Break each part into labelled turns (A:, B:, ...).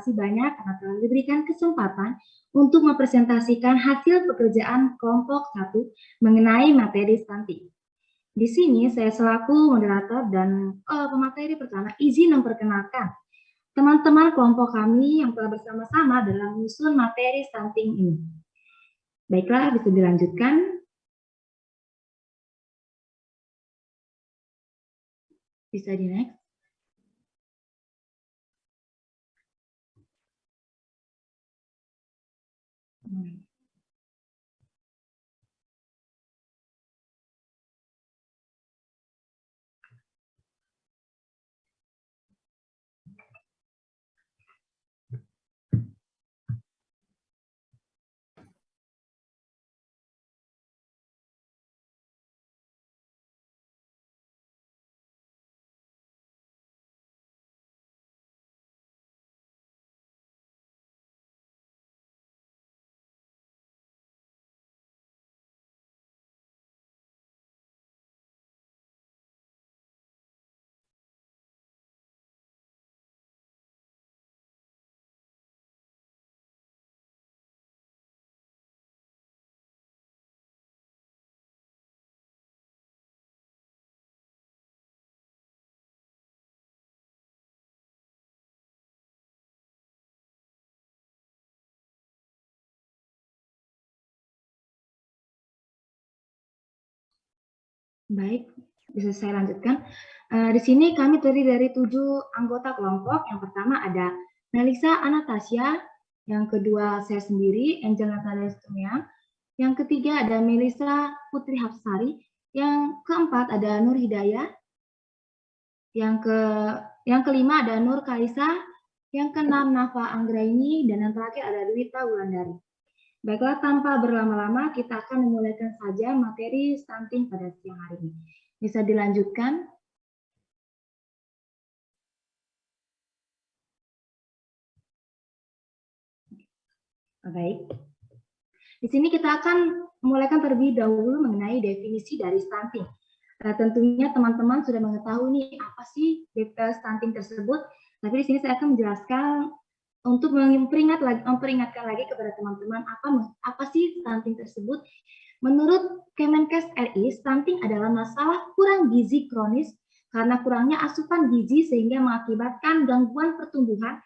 A: kasih banyak karena telah diberikan kesempatan untuk mempresentasikan hasil pekerjaan kelompok 1 mengenai materi stunting. Di sini saya selaku moderator dan pemateri pertama izin memperkenalkan teman-teman kelompok kami yang telah bersama-sama dalam menyusun materi stunting ini. Baiklah, bisa dilanjutkan. Bisa di next. Baik, bisa saya lanjutkan. Di sini kami terdiri dari 7 anggota kelompok. Yang pertama ada Melisa Anastasia, yang kedua saya sendiri, Angel Natalia Stumiang, yang ketiga ada Melisa Putri Hapsari, yang keempat ada Nur Hidayah, yang kelima ada Nur Kaisa, yang keenam Nafa Anggraini, dan yang terakhir ada Dwita Wulandari. Baiklah, tanpa berlama-lama kita akan memulaikan saja materi stunting pada siang hari ini. Bisa dilanjutkan? Baik. Di sini kita akan memulaikan terlebih dahulu mengenai definisi dari stunting. Tentunya teman-teman sudah mengetahui nih apa sih stunting tersebut, tapi di sini saya akan menjelaskan untuk memperingatkan lagi kepada teman-teman apa sih stunting tersebut. Menurut Kemenkes RI, stunting adalah masalah kurang gizi kronis karena kurangnya asupan gizi sehingga mengakibatkan gangguan pertumbuhan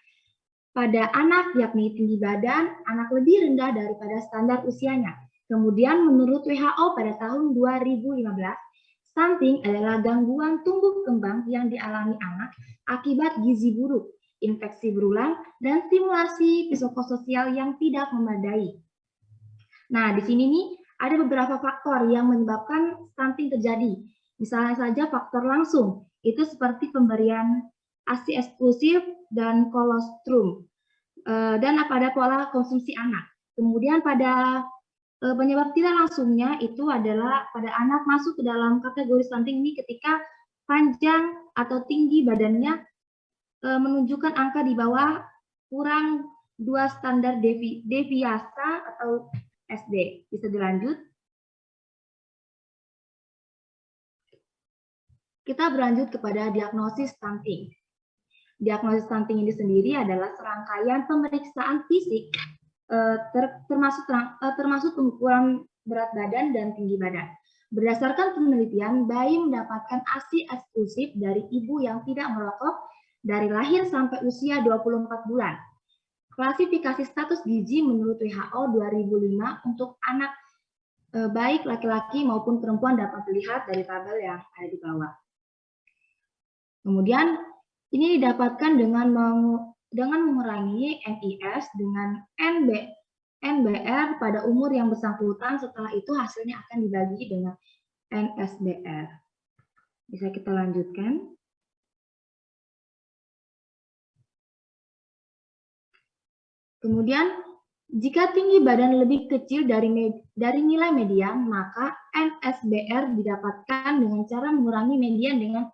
A: pada anak, yakni tinggi badan anak lebih rendah daripada standar usianya. Kemudian menurut WHO pada tahun 2015, stunting adalah gangguan tumbuh kembang yang dialami anak akibat gizi buruk, infeksi berulang, dan stimulasi psikososial yang tidak memadai. Nah, di sini nih ada beberapa faktor yang menyebabkan stunting terjadi. Misalnya saja faktor langsung, itu seperti pemberian ASI eksklusif dan kolostrum, dan pada pola konsumsi anak. Kemudian pada penyebab tidak langsungnya itu adalah pada anak masuk ke dalam kategori stunting ini ketika panjang atau tinggi badannya menunjukkan angka di bawah kurang 2 standar deviasa atau SD. Bisa dilanjut. Kita berlanjut kepada diagnosis stunting. Diagnosis stunting ini sendiri adalah serangkaian pemeriksaan fisik termasuk pengukuran berat badan dan tinggi badan. Berdasarkan penelitian, bayi mendapatkan ASI eksklusif dari ibu yang tidak merokok dari lahir sampai usia 24 bulan. Klasifikasi status gizi menurut WHO 2005 untuk anak baik laki-laki maupun perempuan dapat dilihat dari tabel yang ada di bawah. Kemudian ini didapatkan dengan mengurangi NIS dengan NBR pada umur yang bersangkutan. Setelah itu hasilnya akan dibagi dengan NSBR. Bisa kita lanjutkan. Kemudian jika tinggi badan lebih kecil dari nilai median, maka NSBR didapatkan dengan cara mengurangi median dengan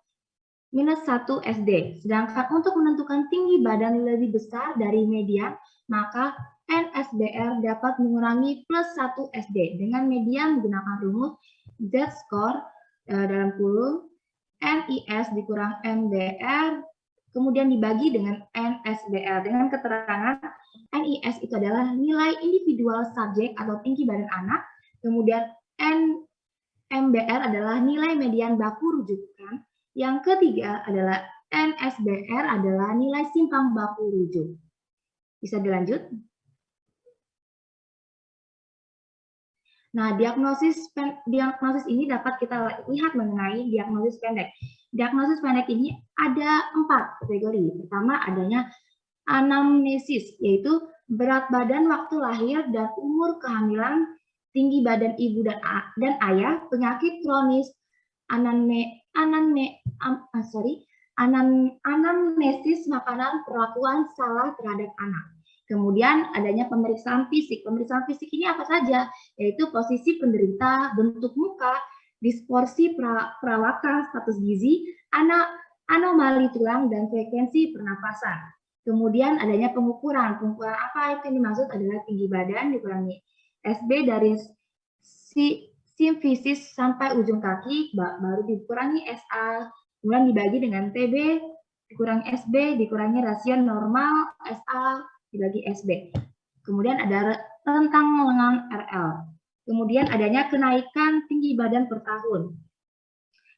A: minus 1 SD. Sedangkan untuk menentukan tinggi badan lebih besar dari median, maka NSBR dapat mengurangi plus 1 SD dengan median menggunakan rumus Z-score dalam kurung NIS dikurang NBR kemudian dibagi dengan NSBL dengan keterangan NIS itu adalah nilai individual subjek atau tinggi badan anak, kemudian NMBR adalah nilai median baku rujukan, yang ketiga adalah NSBR adalah nilai simpang baku rujuk. Bisa dilanjut? Nah, diagnosis ini dapat kita lihat mengenai diagnosis pendek. Diagnosis pendek ini ada 4 kategori. Pertama, adanya anamnesis, yaitu berat badan waktu lahir dan umur kehamilan, tinggi badan ibu dan ayah, penyakit kronis, anamnesis makanan, perlakuan salah terhadap anak. Kemudian adanya pemeriksaan fisik. Pemeriksaan fisik ini apa saja? Yaitu posisi penderita, bentuk muka, disporsi perawakan, status gizi, anomali tulang, dan frekuensi pernapasan. Kemudian adanya pengukuran. Pengukuran apa itu yang dimaksud adalah tinggi badan dikurangi SB dari simfisis sampai ujung kaki, baru dikurangi SA, kemudian dibagi dengan TB, dikurangi SB, dikurangi rasio normal, SA, dibagi SB. Kemudian ada rentang lengan RL. Kemudian adanya kenaikan tinggi badan per tahun.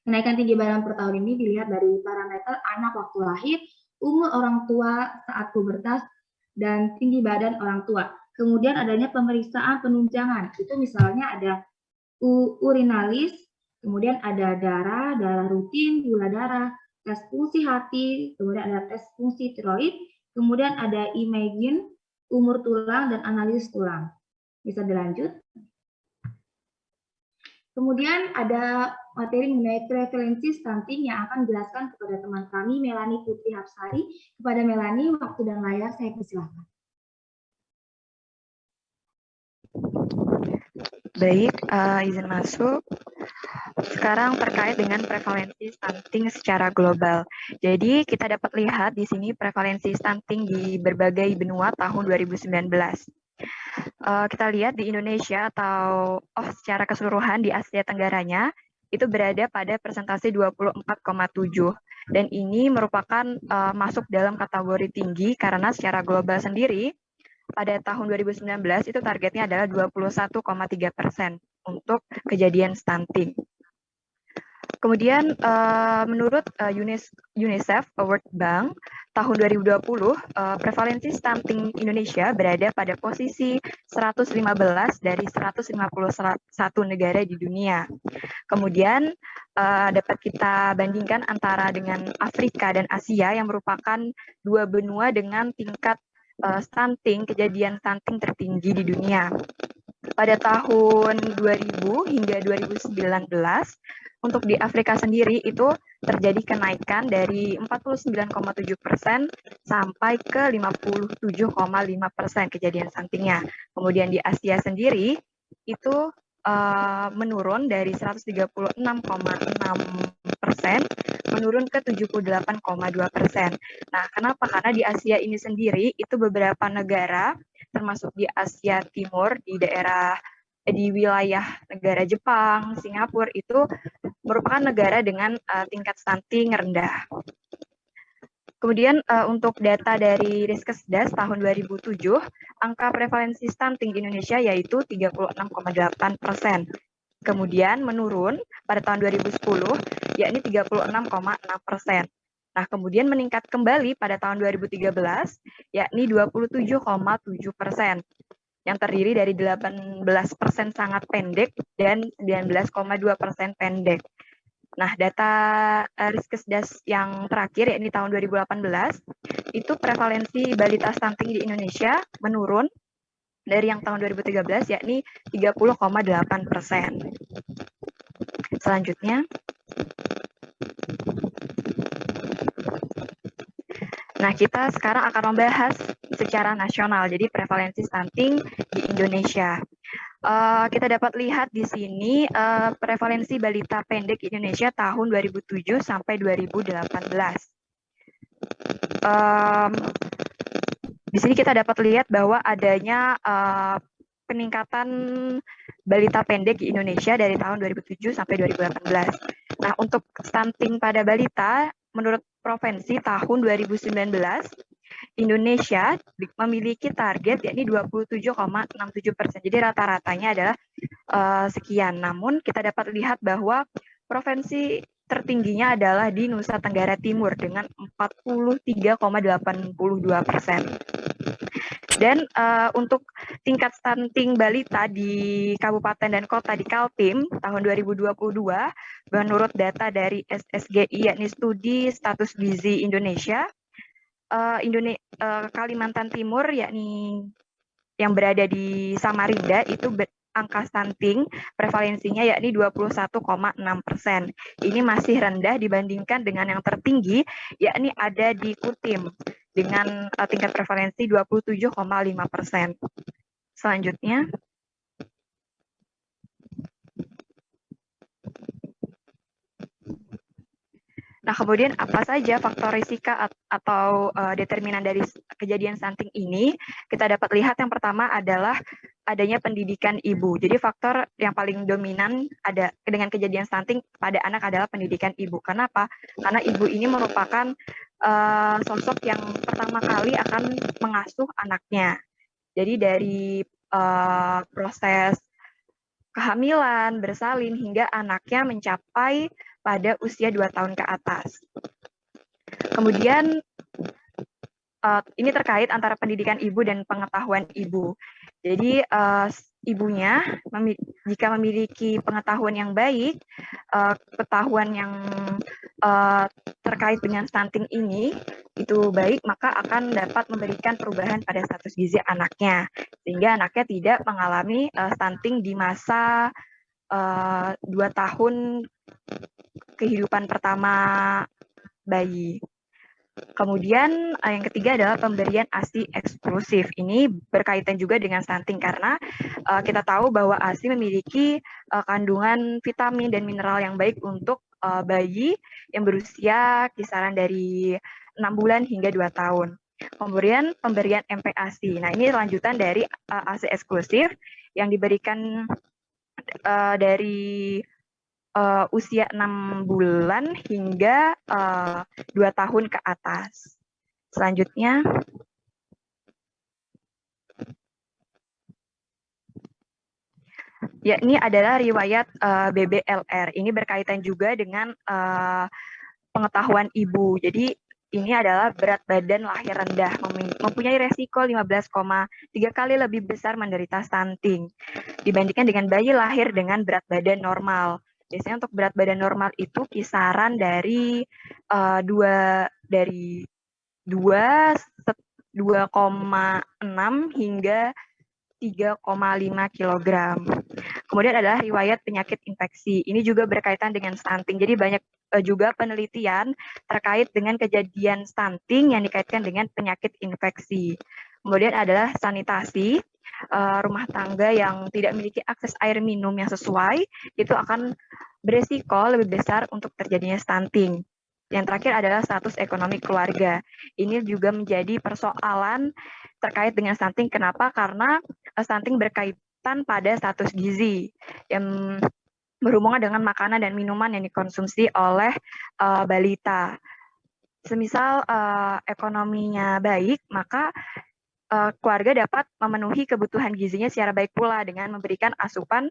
A: Kenaikan tinggi badan per tahun ini dilihat dari parameter anak waktu lahir, umur orang tua saat pubertas, dan tinggi badan orang tua. Kemudian adanya pemeriksaan penunjangan. Itu misalnya ada urinalis, kemudian ada darah rutin, gula darah, tes fungsi hati, kemudian ada tes fungsi tiroid, kemudian ada imaging, umur tulang, dan analisis tulang. Bisa dilanjut. Kemudian ada materi mengenai prevalensi stunting yang akan dijelaskan kepada teman kami, Melanie Putri Hapsari. Kepada Melanie, waktu dan layar saya persilakan.
B: Baik, izin masuk. Sekarang terkait dengan prevalensi stunting secara global. Jadi kita dapat lihat di sini prevalensi stunting di berbagai benua tahun 2019. Kita lihat di Indonesia atau secara keseluruhan di Asia Tenggaranya itu berada pada persentase 24,7 dan ini merupakan masuk dalam kategori tinggi karena secara global sendiri pada tahun 2019 itu targetnya adalah 21,3% untuk kejadian stunting. Kemudian menurut UNICEF World Bank tahun 2020 prevalensi stunting Indonesia berada pada posisi 115 dari 151 negara di dunia. Kemudian dapat kita bandingkan antara dengan Afrika dan Asia yang merupakan dua benua dengan tingkat kejadian stunting tertinggi di dunia. Pada tahun 2000 hingga 2019, untuk di Afrika sendiri itu terjadi kenaikan dari 49,7% sampai ke 57,5% kejadian stuntingnya. Kemudian di Asia sendiri itu menurun dari 136,6% menurun ke 78,2%. Nah, kenapa? Karena di Asia ini sendiri itu beberapa negara termasuk di Asia Timur di wilayah negara Jepang, Singapura itu merupakan negara dengan tingkat stunting rendah. Kemudian untuk data dari Riskesdas tahun 2007, angka prevalensi stunting di Indonesia yaitu 36,8%. Kemudian menurun pada tahun 2010, yakni 36,6%. Nah, kemudian meningkat kembali pada tahun 2013, yakni 27,7%. Yang terdiri dari 18% sangat pendek dan 19,2% pendek. Nah, data Riskesdas yang terakhir, yakni tahun 2018, itu prevalensi balita stunting di Indonesia menurun dari yang tahun 2013, yakni 30,8%. Selanjutnya. Nah, kita sekarang akan membahas secara nasional, jadi prevalensi stunting di Indonesia. Kita dapat lihat di sini prevalensi balita pendek Indonesia tahun 2007 sampai 2018. Di sini kita dapat lihat bahwa adanya peningkatan balita pendek di Indonesia dari tahun 2007 sampai 2018. Nah, untuk stunting pada balita, menurut provinsi tahun 2019, Indonesia memiliki target yakni 27,67%. Jadi rata-ratanya adalah sekian. Namun kita dapat lihat bahwa provinsi tertingginya adalah di Nusa Tenggara Timur dengan 43,82%. Dan untuk tingkat stunting balita di kabupaten dan kota di Kaltim tahun 2022, menurut data dari SSGI, yakni Studi Status Gizi Indonesia, Kalimantan Timur, yakni yang berada di Samarinda, itu angka stunting prevalensinya yakni 21,6%. Ini masih rendah dibandingkan dengan yang tertinggi, yakni ada di Kutim dengan tingkat prevalensi 27,5%. Selanjutnya. Nah, kemudian apa saja faktor risika atau determinan dari kejadian stunting ini? Kita dapat lihat yang pertama adalah adanya pendidikan ibu. Jadi faktor yang paling dominan ada dengan kejadian stunting pada anak adalah pendidikan ibu. Kenapa? Karena ibu ini merupakan sosok yang pertama kali akan mengasuh anaknya. Jadi dari proses kehamilan, bersalin, hingga anaknya mencapai pada usia 2 tahun ke atas. Kemudian ini terkait antara pendidikan ibu dan pengetahuan ibu. Jadi ibunya jika memiliki pengetahuan yang baik, pengetahuan yang terkait dengan stunting ini itu baik, maka akan dapat memberikan perubahan pada status gizi anaknya, sehingga anaknya tidak mengalami stunting di masa 2 tahun kehidupan pertama bayi. Kemudian yang ketiga adalah pemberian ASI eksklusif. Ini berkaitan juga dengan stunting karena kita tahu bahwa ASI memiliki kandungan vitamin dan mineral yang baik untuk bayi yang berusia kisaran dari 6 bulan hingga 2 tahun. Kemudian pemberian MPASI. Nah, ini lanjutan dari ASI eksklusif yang diberikan dari usia 6 bulan hingga 2 tahun ke atas. Selanjutnya, yakni adalah riwayat BBLR. Ini berkaitan juga dengan pengetahuan ibu. Jadi ini adalah berat badan lahir rendah, mempunyai resiko 15,3 kali lebih besar menderita stunting dibandingkan dengan bayi lahir dengan berat badan normal. Biasanya untuk berat badan normal itu kisaran dari 2,6 hingga 3,5 kg. Kemudian adalah riwayat penyakit infeksi. Ini juga berkaitan dengan stunting. Jadi banyak juga penelitian terkait dengan kejadian stunting yang dikaitkan dengan penyakit infeksi. Kemudian adalah sanitasi. Rumah tangga yang tidak memiliki akses air minum yang sesuai, itu akan beresiko lebih besar untuk terjadinya stunting. Yang terakhir adalah status ekonomi keluarga. Ini juga menjadi persoalan terkait dengan stunting. Kenapa? Karena stunting berkaitan pada status gizi yang berhubungan dengan makanan dan minuman yang dikonsumsi oleh balita. Semisal ekonominya baik, maka keluarga dapat memenuhi kebutuhan gizinya secara baik pula dengan memberikan asupan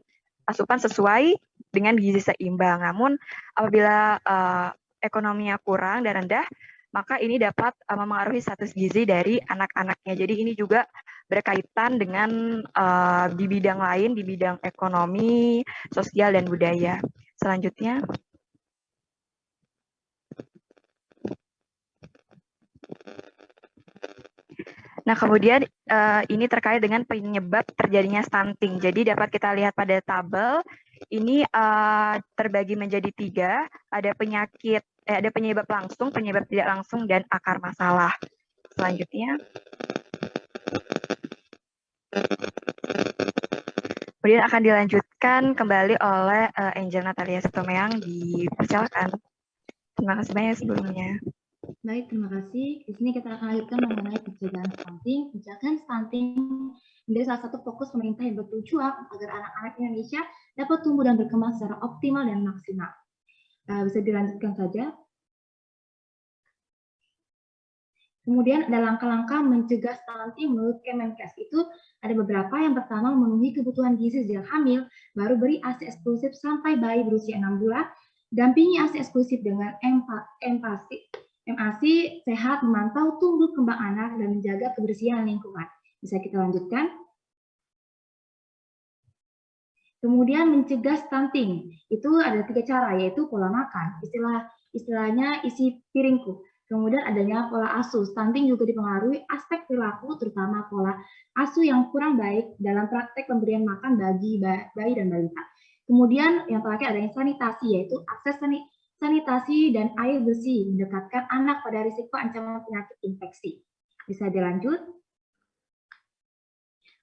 B: sesuai dengan gizi seimbang. Namun apabila ekonominya kurang dan rendah, maka ini dapat memengaruhi status gizi dari anak-anaknya. Jadi ini juga berkaitan dengan di bidang lain, di bidang ekonomi, sosial, dan budaya. Selanjutnya. Nah, kemudian ini terkait dengan penyebab terjadinya stunting. Jadi dapat kita lihat pada tabel, ini terbagi menjadi 3, ada ada penyebab langsung, penyebab tidak langsung, dan akar masalah. Selanjutnya. Kemudian akan dilanjutkan kembali oleh Angel Natalia Sitomeang, dipersilakan. Terima kasih banyak sebelumnya.
A: Baik, terima kasih. Di sini kita akan lanjutkan mengenai pencegahan stunting. Pencegahan stunting menjadi salah satu fokus pemerintah yang bertujuan agar anak-anak Indonesia dapat tumbuh dan berkembang secara optimal dan maksimal. Bisa dilanjutkan saja. Kemudian ada langkah-langkah mencegah stunting menurut Kemenkes. Itu ada beberapa. Yang pertama, memenuhi kebutuhan gizi sejak hamil, baru beri ASI eksklusif sampai bayi berusia 6 bulan, dampingi ASI eksklusif dengan MASI sehat, memantau tumbuh kembang anak, dan menjaga kebersihan lingkungan. Bisa kita lanjutkan? Kemudian mencegah stunting, itu ada 3 cara, yaitu pola makan, istilahnya isi piringku. Kemudian adanya pola asuh, stunting juga dipengaruhi aspek perilaku, terutama pola asuh yang kurang baik dalam praktek pemberian makan bagi bayi dan balita. Kemudian yang terakhir adanya sanitasi, yaitu akses sanitasi dan air bersih, mendekatkan anak pada risiko ancaman penyakit infeksi. Bisa dilanjut?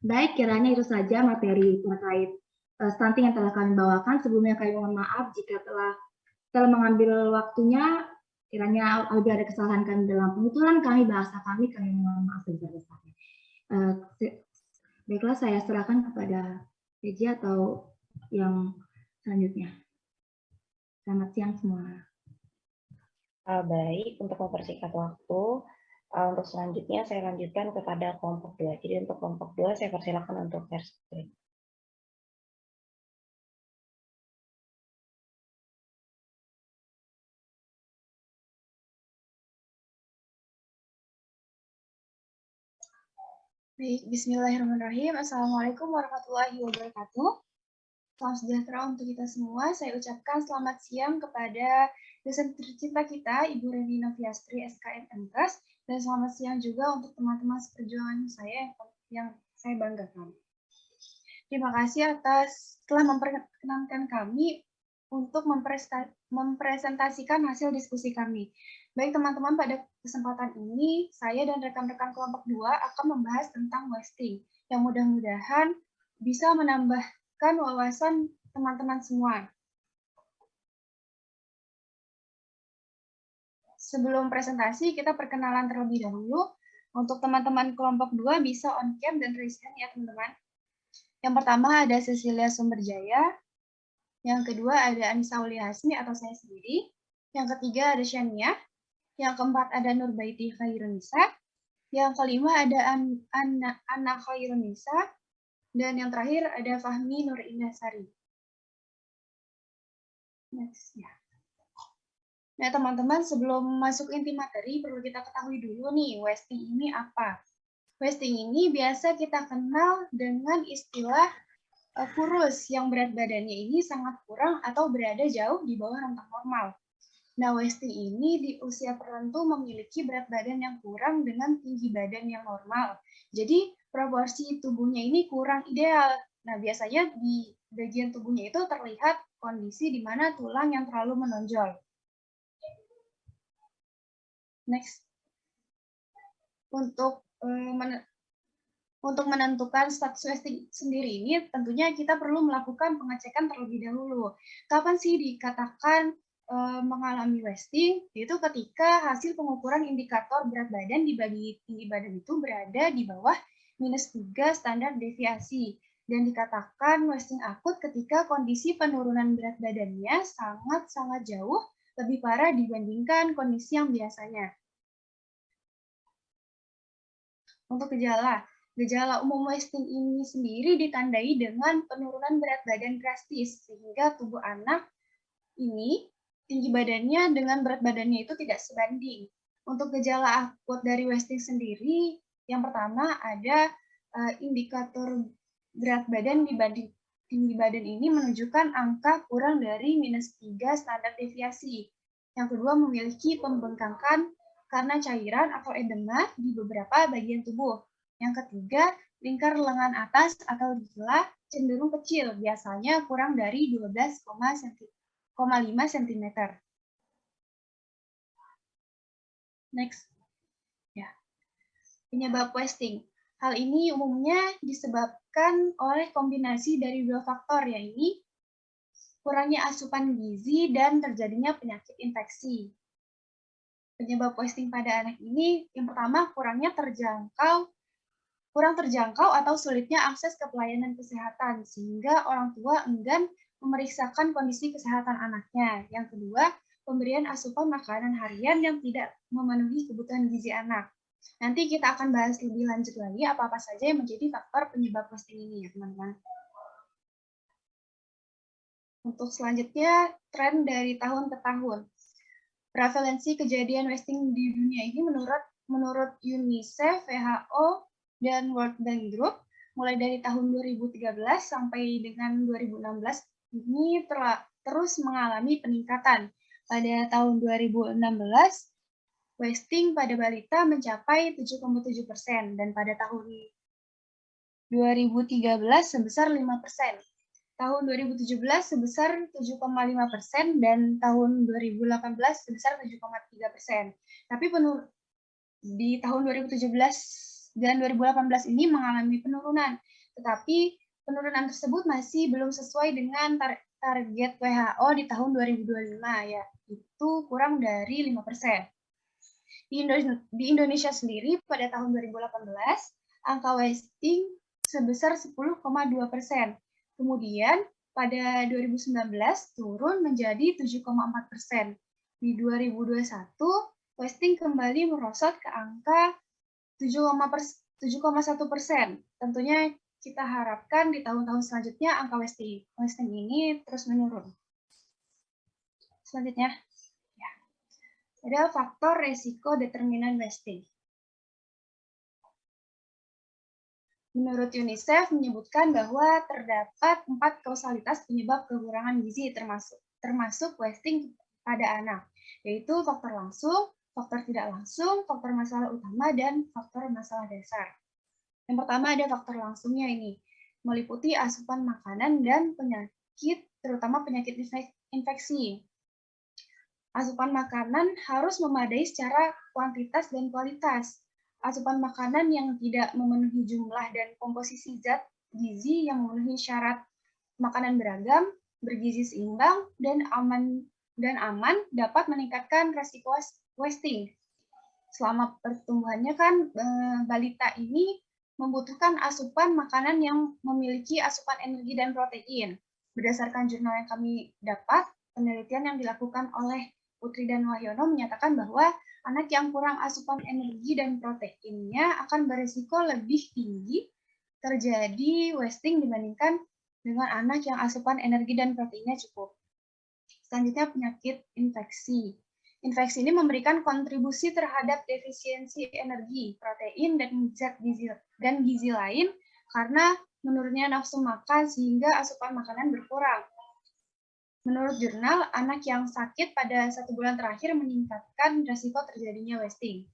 A: Baik, kiranya itu saja materi terkait stunting yang telah kami bawakan. Sebelumnya kami mohon maaf jika telah mengambil waktunya, kiranya apabila ada kesalahan kami dalam penuturan kami, bahasa kami mohon maaf sebesar-besarnya. Baiklah, saya serahkan kepada Peggy atau yang selanjutnya. Selamat siang semua.
C: Baik, untuk mempersingkat waktu, untuk selanjutnya saya lanjutkan kepada kelompok 2. Jadi untuk kelompok 2 saya persilakan untuk share screen.
D: Baik, bismillahirrahmanirrahim. Assalamualaikum warahmatullahi wabarakatuh. Salam sejahtera untuk kita semua. Saya ucapkan selamat siang kepada dosen tercinta kita, Ibu Reni Noviastri, SKM MKes, dan selamat siang juga untuk teman-teman seperjuangan saya yang saya banggakan. Terima kasih atas telah memperkenankan kami untuk mempresentasikan hasil diskusi kami. Baik teman-teman, pada kesempatan ini saya dan rekan-rekan kelompok 2 akan membahas tentang wasting yang mudah-mudahan bisa menambahkan wawasan teman-teman semua. Sebelum presentasi, kita perkenalan terlebih dahulu. Untuk teman-teman kelompok 2 bisa on cam dan raise hand ya teman-teman. Yang pertama ada Cecilia Sumberjaya. Yang kedua ada Anissa Uli Hasmi atau saya sendiri. Yang ketiga ada Shania. Yang keempat ada Nurbaiti Khairunisa. Yang kelima ada Anna Khairunisa. Dan yang terakhir ada Fahmi Nur Indasari. Next, ya. Nah, teman-teman, sebelum masuk inti materi, perlu kita ketahui dulu nih, wasting ini apa? Wasting ini biasa kita kenal dengan istilah kurus, yang berat badannya ini sangat kurang atau berada jauh di bawah rentang normal. Nah, wasting ini di usia tertentu memiliki berat badan yang kurang dengan tinggi badan yang normal. Jadi, proporsi tubuhnya ini kurang ideal. Nah, biasanya di bagian tubuhnya itu terlihat kondisi di mana tulang yang terlalu menonjol. Next. Untuk menentukan status wasting sendiri ini, tentunya kita perlu melakukan pengecekan terlebih dahulu. Kapan sih dikatakan mengalami wasting? Yaitu ketika hasil pengukuran indikator berat badan dibagi tinggi badan itu berada di bawah -3 standar deviasi. Dan dikatakan wasting akut ketika kondisi penurunan berat badannya sangat-sangat jauh lebih parah dibandingkan kondisi yang biasanya. Untuk gejala umum wasting ini sendiri ditandai dengan penurunan berat badan drastis, sehingga tubuh anak ini tinggi badannya dengan berat badannya itu tidak sebanding. Untuk gejala akut dari wasting sendiri, yang pertama ada indikator berat badan dibanding tinggi badan ini menunjukkan angka kurang dari -3 standar deviasi. Yang kedua memiliki pembengkakan karena cairan atau edema di beberapa bagian tubuh. Yang ketiga, lingkar lengan atas atau dila cenderung kecil, biasanya kurang dari 12,5 cm. Next. Ya. Penyebab wasting. Hal ini umumnya disebabkan oleh kombinasi dari 2 faktor, yaitu kurangnya asupan gizi dan terjadinya penyakit infeksi. Penyebab wasting pada anak ini, yang pertama kurang terjangkau atau sulitnya akses ke pelayanan kesehatan, sehingga orang tua enggan memeriksakan kondisi kesehatan anaknya. Yang kedua, pemberian asupan makanan harian yang tidak memenuhi kebutuhan gizi anak. Nanti kita akan bahas lebih lanjut lagi apa-apa saja yang menjadi faktor penyebab wasting ini ya teman-teman. Untuk selanjutnya, tren dari tahun ke tahun. Prevalensi kejadian wasting di dunia ini menurut UNICEF, WHO, dan World Bank Group, mulai dari tahun 2013 sampai dengan 2016, ini terus mengalami peningkatan. Pada tahun 2016, wasting pada balita mencapai 7,7%, dan pada tahun 2013 sebesar 5%. Tahun 2017 sebesar 7,5% dan tahun 2018 sebesar 7,3%. Tapi di tahun 2017 dan 2018 ini mengalami penurunan, tetapi penurunan tersebut masih belum sesuai dengan target WHO di tahun 2025, yaitu kurang dari 5%. Di Indonesia sendiri pada tahun 2018, angka wasting sebesar 10,2%. Kemudian pada 2019 turun menjadi 7,4%. Di 2021, wasting kembali merosot ke angka 7,1%. Tentunya kita harapkan di tahun-tahun selanjutnya angka wasting ini terus menurun. Selanjutnya, ada faktor resiko determinan wasting. Menurut UNICEF menyebutkan bahwa terdapat 4 kausalitas penyebab kekurangan gizi termasuk wasting pada anak, yaitu faktor langsung, faktor tidak langsung, faktor masalah utama, dan faktor masalah dasar. Yang pertama ada faktor langsungnya ini, meliputi asupan makanan dan penyakit, terutama penyakit infeksi. Asupan makanan harus memadai secara kuantitas dan kualitas. Asupan makanan yang tidak memenuhi jumlah dan komposisi zat gizi yang memenuhi syarat makanan beragam, bergizi seimbang, dan aman dapat meningkatkan resiko wasting. Selama pertumbuhannya kan balita ini membutuhkan asupan makanan yang memiliki asupan energi dan protein. Berdasarkan jurnal yang kami dapat, penelitian yang dilakukan oleh Putri dan Wahyono menyatakan bahwa anak yang kurang asupan energi dan proteinnya akan berisiko lebih tinggi terjadi wasting dibandingkan dengan anak yang asupan energi dan proteinnya cukup. Selanjutnya penyakit infeksi. Infeksi ini memberikan kontribusi terhadap defisiensi energi, protein, dan zat gizi lain karena menurunnya nafsu makan sehingga asupan makanan berkurang. Menurut jurnal, anak yang sakit pada 1 bulan terakhir meningkatkan risiko terjadinya wasting.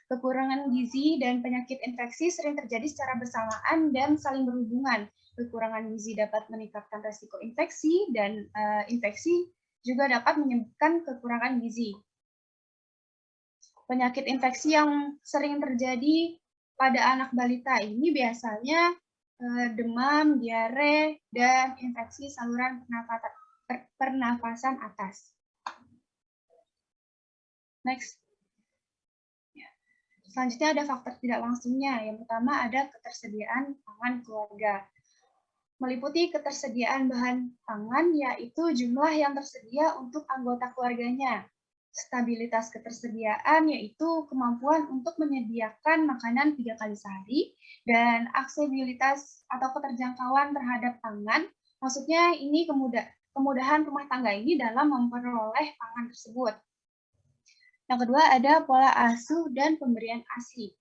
D: Kekurangan gizi dan penyakit infeksi sering terjadi secara bersamaan dan saling berhubungan. Kekurangan gizi dapat meningkatkan risiko infeksi, dan infeksi juga dapat menyebabkan kekurangan gizi. Penyakit infeksi yang sering terjadi pada anak balita ini biasanya demam, diare, dan infeksi saluran pernafasan atas. Next. Selanjutnya ada faktor tidak langsungnya. Yang pertama ada ketersediaan pangan keluarga. Meliputi ketersediaan bahan pangan, yaitu jumlah yang tersedia untuk anggota keluarganya. Stabilitas ketersediaan, yaitu kemampuan untuk menyediakan makanan 3 kali sehari, dan aksesibilitas atau keterjangkauan terhadap pangan, maksudnya ini kemudahan rumah tangga ini dalam memperoleh pangan tersebut. Yang kedua ada pola asuh dan pemberian ASI.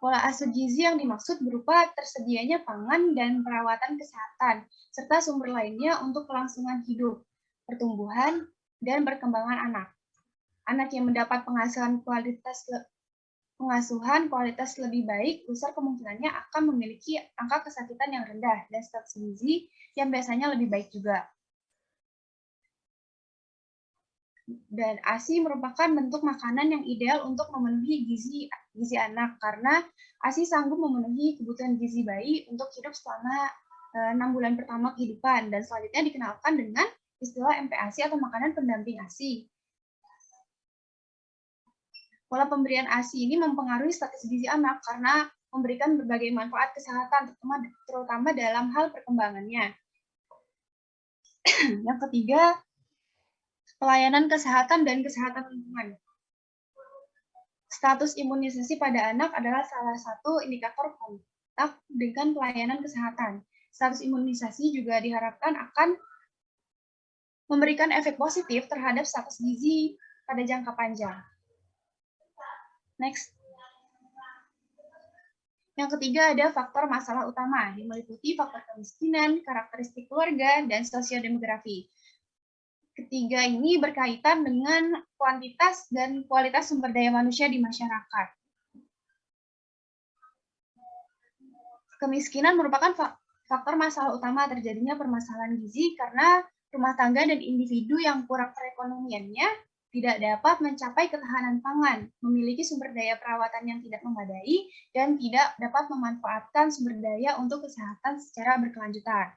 D: Pola asuh gizi yang dimaksud berupa tersedianya pangan dan perawatan kesehatan, serta sumber lainnya untuk kelangsungan hidup, pertumbuhan, dan perkembangan anak. Anak yang mendapat pengasuhan kualitas lebih baik, besar kemungkinannya akan memiliki angka kesakitan yang rendah dan status gizi yang biasanya lebih baik juga. Dan ASI merupakan bentuk makanan yang ideal untuk memenuhi gizi anak, karena ASI sanggup memenuhi kebutuhan gizi bayi untuk hidup selama 6 bulan pertama kehidupan, dan selanjutnya dikenalkan dengan istilah MPASI atau makanan pendamping ASI. Pola pemberian ASI ini mempengaruhi status gizi anak karena memberikan berbagai manfaat kesehatan, terutama dalam hal perkembangannya. Yang ketiga, pelayanan kesehatan dan kesehatan lingkungan. Status imunisasi pada anak adalah salah satu indikator kontak dengan pelayanan kesehatan. Status imunisasi juga diharapkan akan memberikan efek positif terhadap status gizi pada jangka panjang. Next. Yang ketiga ada faktor masalah utama, yang meliputi faktor kemiskinan, karakteristik keluarga, dan sosiodemografi. Ketiga ini berkaitan dengan kuantitas dan kualitas sumber daya manusia di masyarakat. Kemiskinan merupakan faktor masalah utama terjadinya permasalahan gizi karena rumah tangga dan individu yang kurang perekonomiannya tidak dapat mencapai ketahanan pangan, memiliki sumber daya perawatan yang tidak memadai, dan tidak dapat memanfaatkan sumber daya untuk kesehatan secara berkelanjutan.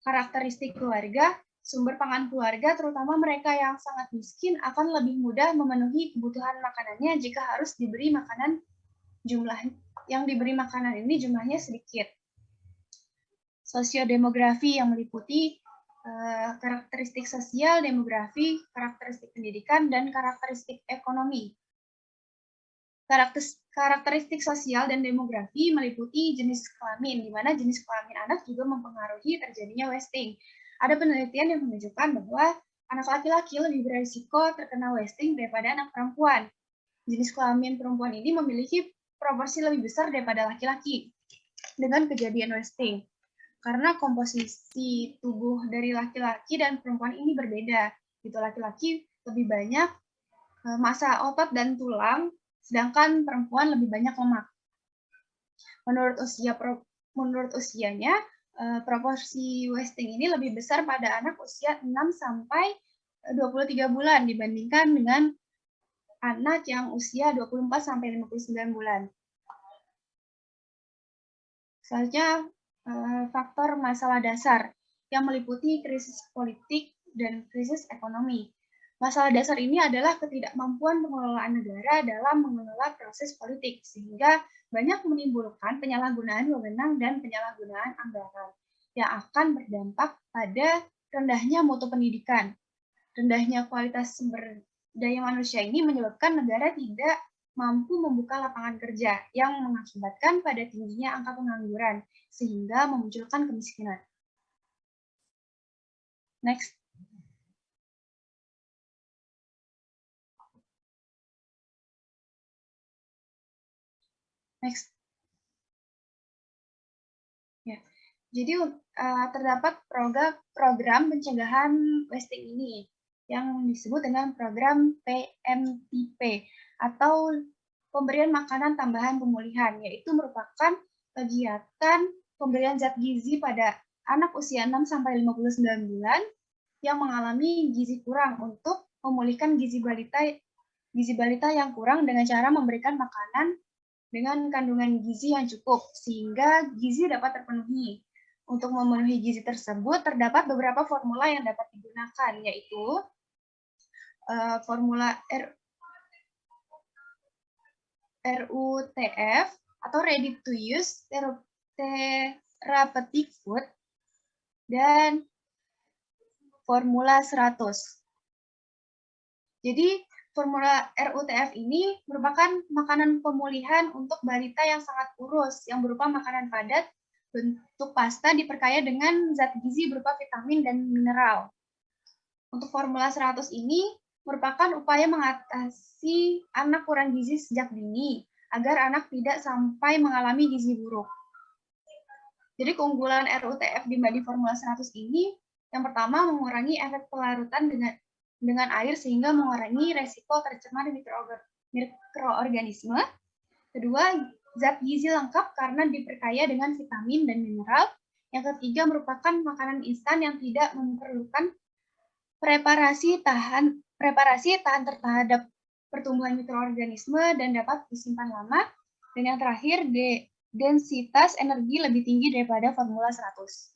D: Karakteristik keluarga, sumber pangan keluarga, terutama mereka yang sangat miskin, akan lebih mudah memenuhi kebutuhan makanannya jika harus diberi makanan ini jumlahnya sedikit. Sosiodemografi yang meliputi karakteristik sosial, demografi, karakteristik pendidikan, dan karakteristik ekonomi. Karakteristik sosial dan demografi meliputi jenis kelamin, di mana jenis kelamin anak juga mempengaruhi terjadinya wasting. Ada penelitian yang menunjukkan bahwa anak laki-laki lebih berisiko terkena wasting daripada anak perempuan. Jenis kelamin perempuan ini memiliki proporsi lebih besar daripada laki-laki dengan kejadian wasting. Karena komposisi tubuh dari laki-laki dan perempuan ini berbeda. Gitu, laki-laki lebih banyak massa otot dan tulang, sedangkan perempuan lebih banyak lemak. Menurut usianya, proporsi wasting ini lebih besar pada anak usia 6 sampai 23 bulan dibandingkan dengan anak yang usia 24 sampai 59 bulan. Selanjutnya, faktor masalah dasar yang meliputi krisis politik dan krisis ekonomi. Masalah dasar ini adalah ketidakmampuan pengelolaan negara dalam mengelola proses politik, sehingga banyak menimbulkan penyalahgunaan wewenang dan penyalahgunaan anggaran yang akan berdampak pada rendahnya mutu pendidikan. Rendahnya kualitas sumber daya manusia ini menyebabkan negara tidak mampu membuka lapangan kerja yang mengakibatkan pada tingginya angka pengangguran, sehingga memunculkan kemiskinan. Next. Next. Ya. Jadi terdapat program pencegahan wasting ini yang disebut dengan program PMTP atau pemberian makanan tambahan pemulihan, yaitu merupakan kegiatan pemberian zat gizi pada anak usia 6 sampai 59 bulan yang mengalami gizi kurang untuk memulihkan gizi balita yang kurang dengan cara memberikan makanan dengan kandungan gizi yang cukup sehingga gizi dapat terpenuhi. Untuk memenuhi gizi tersebut terdapat beberapa formula yang dapat digunakan, yaitu formula RUTF atau Ready to Use Therapeutic Food dan formula 100. Jadi formula RUTF ini merupakan makanan pemulihan untuk balita yang sangat kurus yang berupa makanan padat bentuk pasta diperkaya dengan zat gizi berupa vitamin dan mineral. Untuk formula 100 ini merupakan upaya mengatasi anak kurang gizi sejak dini, agar anak tidak sampai mengalami gizi buruk. Jadi keunggulan RUTF dibanding formula 100 ini, yang pertama mengurangi efek pelarutan dengan air sehingga mengurangi resiko tercemar mikroorganisme. Kedua, zat gizi lengkap karena diperkaya dengan vitamin dan mineral. Yang ketiga merupakan makanan instan yang tidak memerlukan preparasi tahan terhadap pertumbuhan mikroorganisme dan dapat disimpan lama. Dan yang terakhir, densitas energi lebih tinggi daripada formula 100.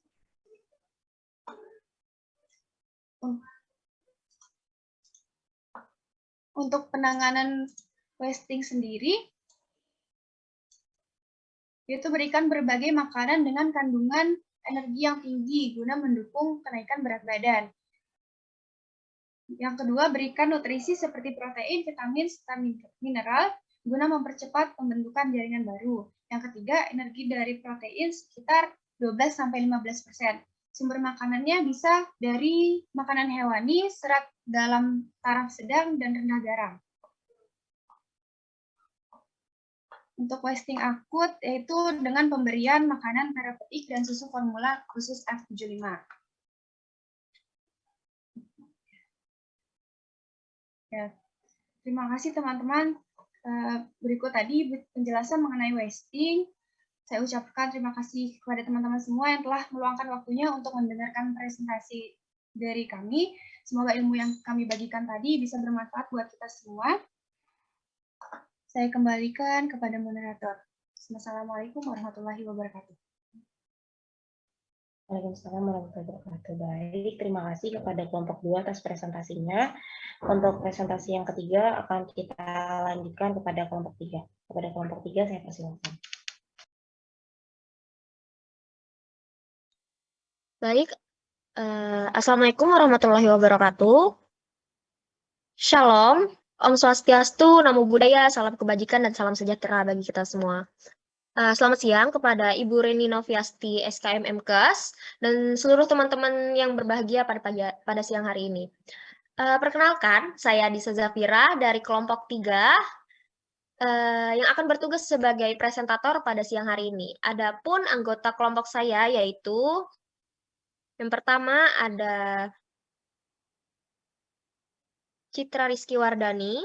D: Untuk penanganan wasting sendiri, yaitu berikan berbagai makanan dengan kandungan energi yang tinggi guna mendukung kenaikan berat badan. Yang kedua, berikan nutrisi seperti protein, vitamin, serta mineral guna mempercepat pembentukan jaringan baru. Yang ketiga, energi dari protein sekitar 12-15%. Sumber makanannya bisa dari makanan hewani, serat dalam taraf sedang, dan rendah garam. Untuk wasting akut, yaitu dengan pemberian makanan terapeutik dan susu formula khusus F75. Ya, terima kasih teman-teman. Berikut tadi penjelasan mengenai wasting. Saya ucapkan terima kasih kepada teman-teman semua yang telah meluangkan waktunya untuk mendengarkan presentasi dari kami. Semoga ilmu yang kami bagikan tadi bisa bermanfaat buat kita semua. Saya kembalikan kepada moderator. Assalamualaikum warahmatullahi wabarakatuh.
C: Waalaikumsalam warahmatullahi wabarakatuh. Baik, terima kasih kepada kelompok 2 atas presentasinya. Untuk presentasi yang ketiga akan kita lanjutkan kepada kelompok 3. Kepada kelompok 3 saya persilakan.
E: Baik, Assalamualaikum warahmatullahi wabarakatuh. Shalom, Om Swastiastu, Namo Buddhaya, salam kebajikan dan salam sejahtera bagi kita semua. Selamat siang kepada Ibu Reni Noviasti SKM MKes dan seluruh teman-teman yang berbahagia pada siang hari ini. Perkenalkan, saya Disa Zafira dari kelompok 3 yang akan bertugas sebagai presentator pada siang hari ini. Adapun anggota kelompok saya yaitu yang pertama ada Citra Rizky Wardani,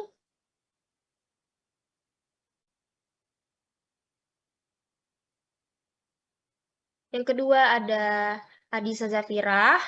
E: yang kedua ada Adisa Zafira,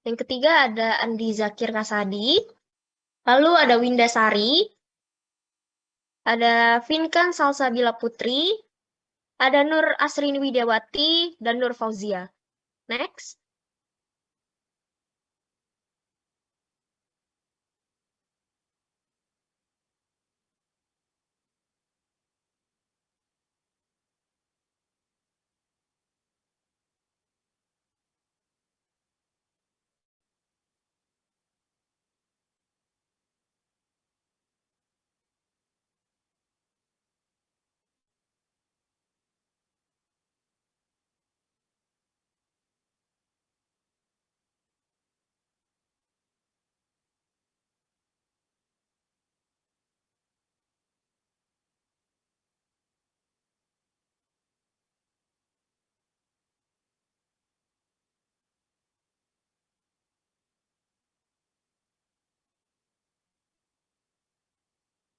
E: yang ketiga ada Andi Zakir Kasadi, lalu ada Winda Sari, ada Vinkan Salsabila Putri, ada Nur Asrini Widiawati, dan Nur Fauzia. Next.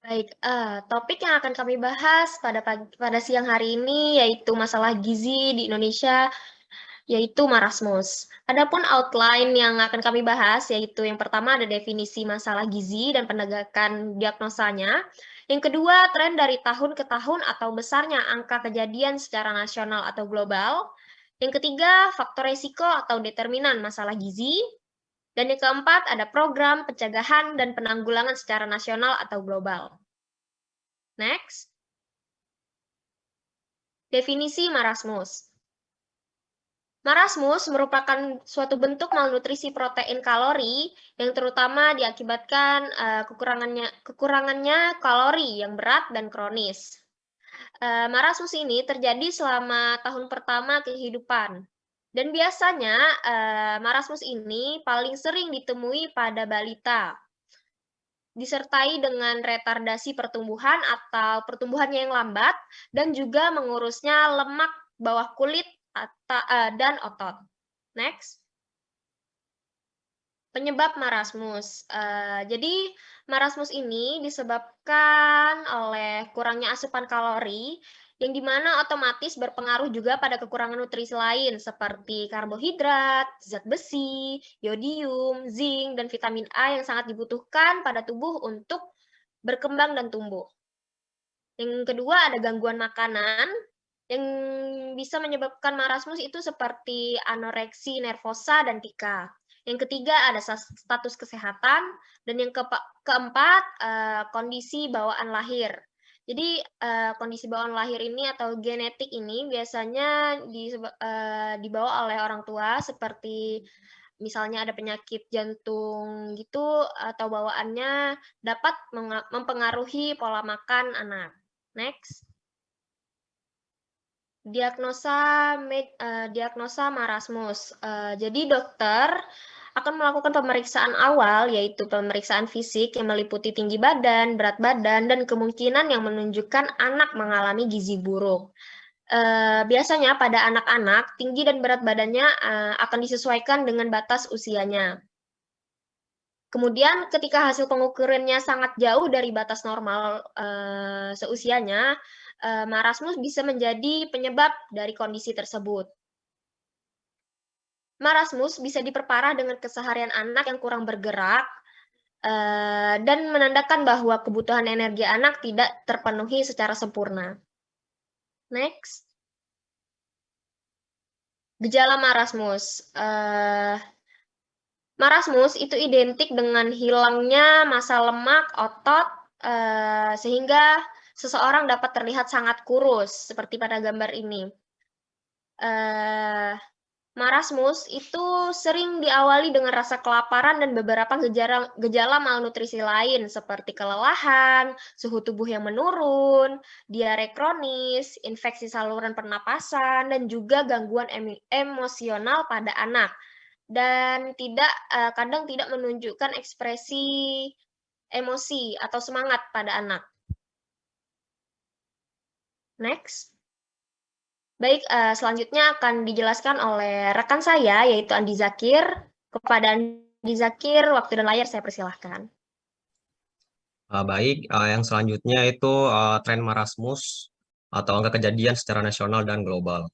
E: Baik, topik yang akan kami bahas pada siang hari ini yaitu masalah gizi di Indonesia, yaitu marasmus. Adapun outline yang akan kami bahas yaitu yang pertama ada definisi masalah gizi dan penegakan diagnosanya. Yang kedua, tren dari tahun ke tahun atau besarnya angka kejadian secara nasional atau global. Yang ketiga, faktor resiko atau determinan masalah gizi. Dan yang keempat, ada program pencegahan dan penanggulangan secara nasional atau global. Next. Definisi marasmus. Marasmus merupakan suatu bentuk malnutrisi protein kalori yang terutama diakibatkan kekurangannya kalori yang berat dan kronis. Marasmus ini terjadi selama tahun pertama kehidupan. Dan biasanya marasmus ini paling sering ditemui pada balita, disertai dengan retardasi pertumbuhan atau pertumbuhannya yang lambat, dan juga mengurusnya lemak bawah kulit dan otot. Next. Penyebab marasmus. Jadi, marasmus ini disebabkan oleh kurangnya asupan kalori yang dimana otomatis berpengaruh juga pada kekurangan nutrisi lain seperti karbohidrat, zat besi, yodium, zinc, dan vitamin A yang sangat dibutuhkan pada tubuh untuk berkembang dan tumbuh. Yang kedua ada gangguan makanan yang bisa menyebabkan marasmus itu seperti anoreksi nervosa dan pica. Yang ketiga ada status kesehatan, dan yang keempat kondisi bawaan lahir. Jadi kondisi bawaan lahir ini atau genetik ini biasanya dibawa oleh orang tua, seperti misalnya ada penyakit jantung gitu, atau bawaannya dapat mempengaruhi pola makan anak. Next. Diagnosa marasmus. Jadi dokter akan melakukan pemeriksaan awal, yaitu pemeriksaan fisik yang meliputi tinggi badan, berat badan, dan kemungkinan yang menunjukkan anak mengalami gizi buruk. Biasanya pada anak-anak, tinggi dan berat badannya akan disesuaikan dengan batas usianya. Kemudian ketika hasil pengukurannya sangat jauh dari batas normal seusianya, marasmus bisa menjadi penyebab dari kondisi tersebut. Marasmus bisa diperparah dengan keseharian anak yang kurang bergerak dan menandakan bahwa kebutuhan energi anak tidak terpenuhi secara sempurna. Next. Gejala marasmus. Marasmus itu identik dengan hilangnya massa lemak otot sehingga seseorang dapat terlihat sangat kurus seperti pada gambar ini. Marasmus itu sering diawali dengan rasa kelaparan dan beberapa gejala malnutrisi lain seperti kelelahan, suhu tubuh yang menurun, diare kronis, infeksi saluran pernapasan, dan juga gangguan emosional pada anak. Dan kadang tidak menunjukkan ekspresi emosi atau semangat pada anak. Next. Baik, selanjutnya akan dijelaskan oleh rekan saya, yaitu Andi Zakir. Kepada Andi Zakir, waktu dan layar saya persilahkan.
F: Baik, yang selanjutnya itu tren marasmus atau angka kejadian secara nasional dan global.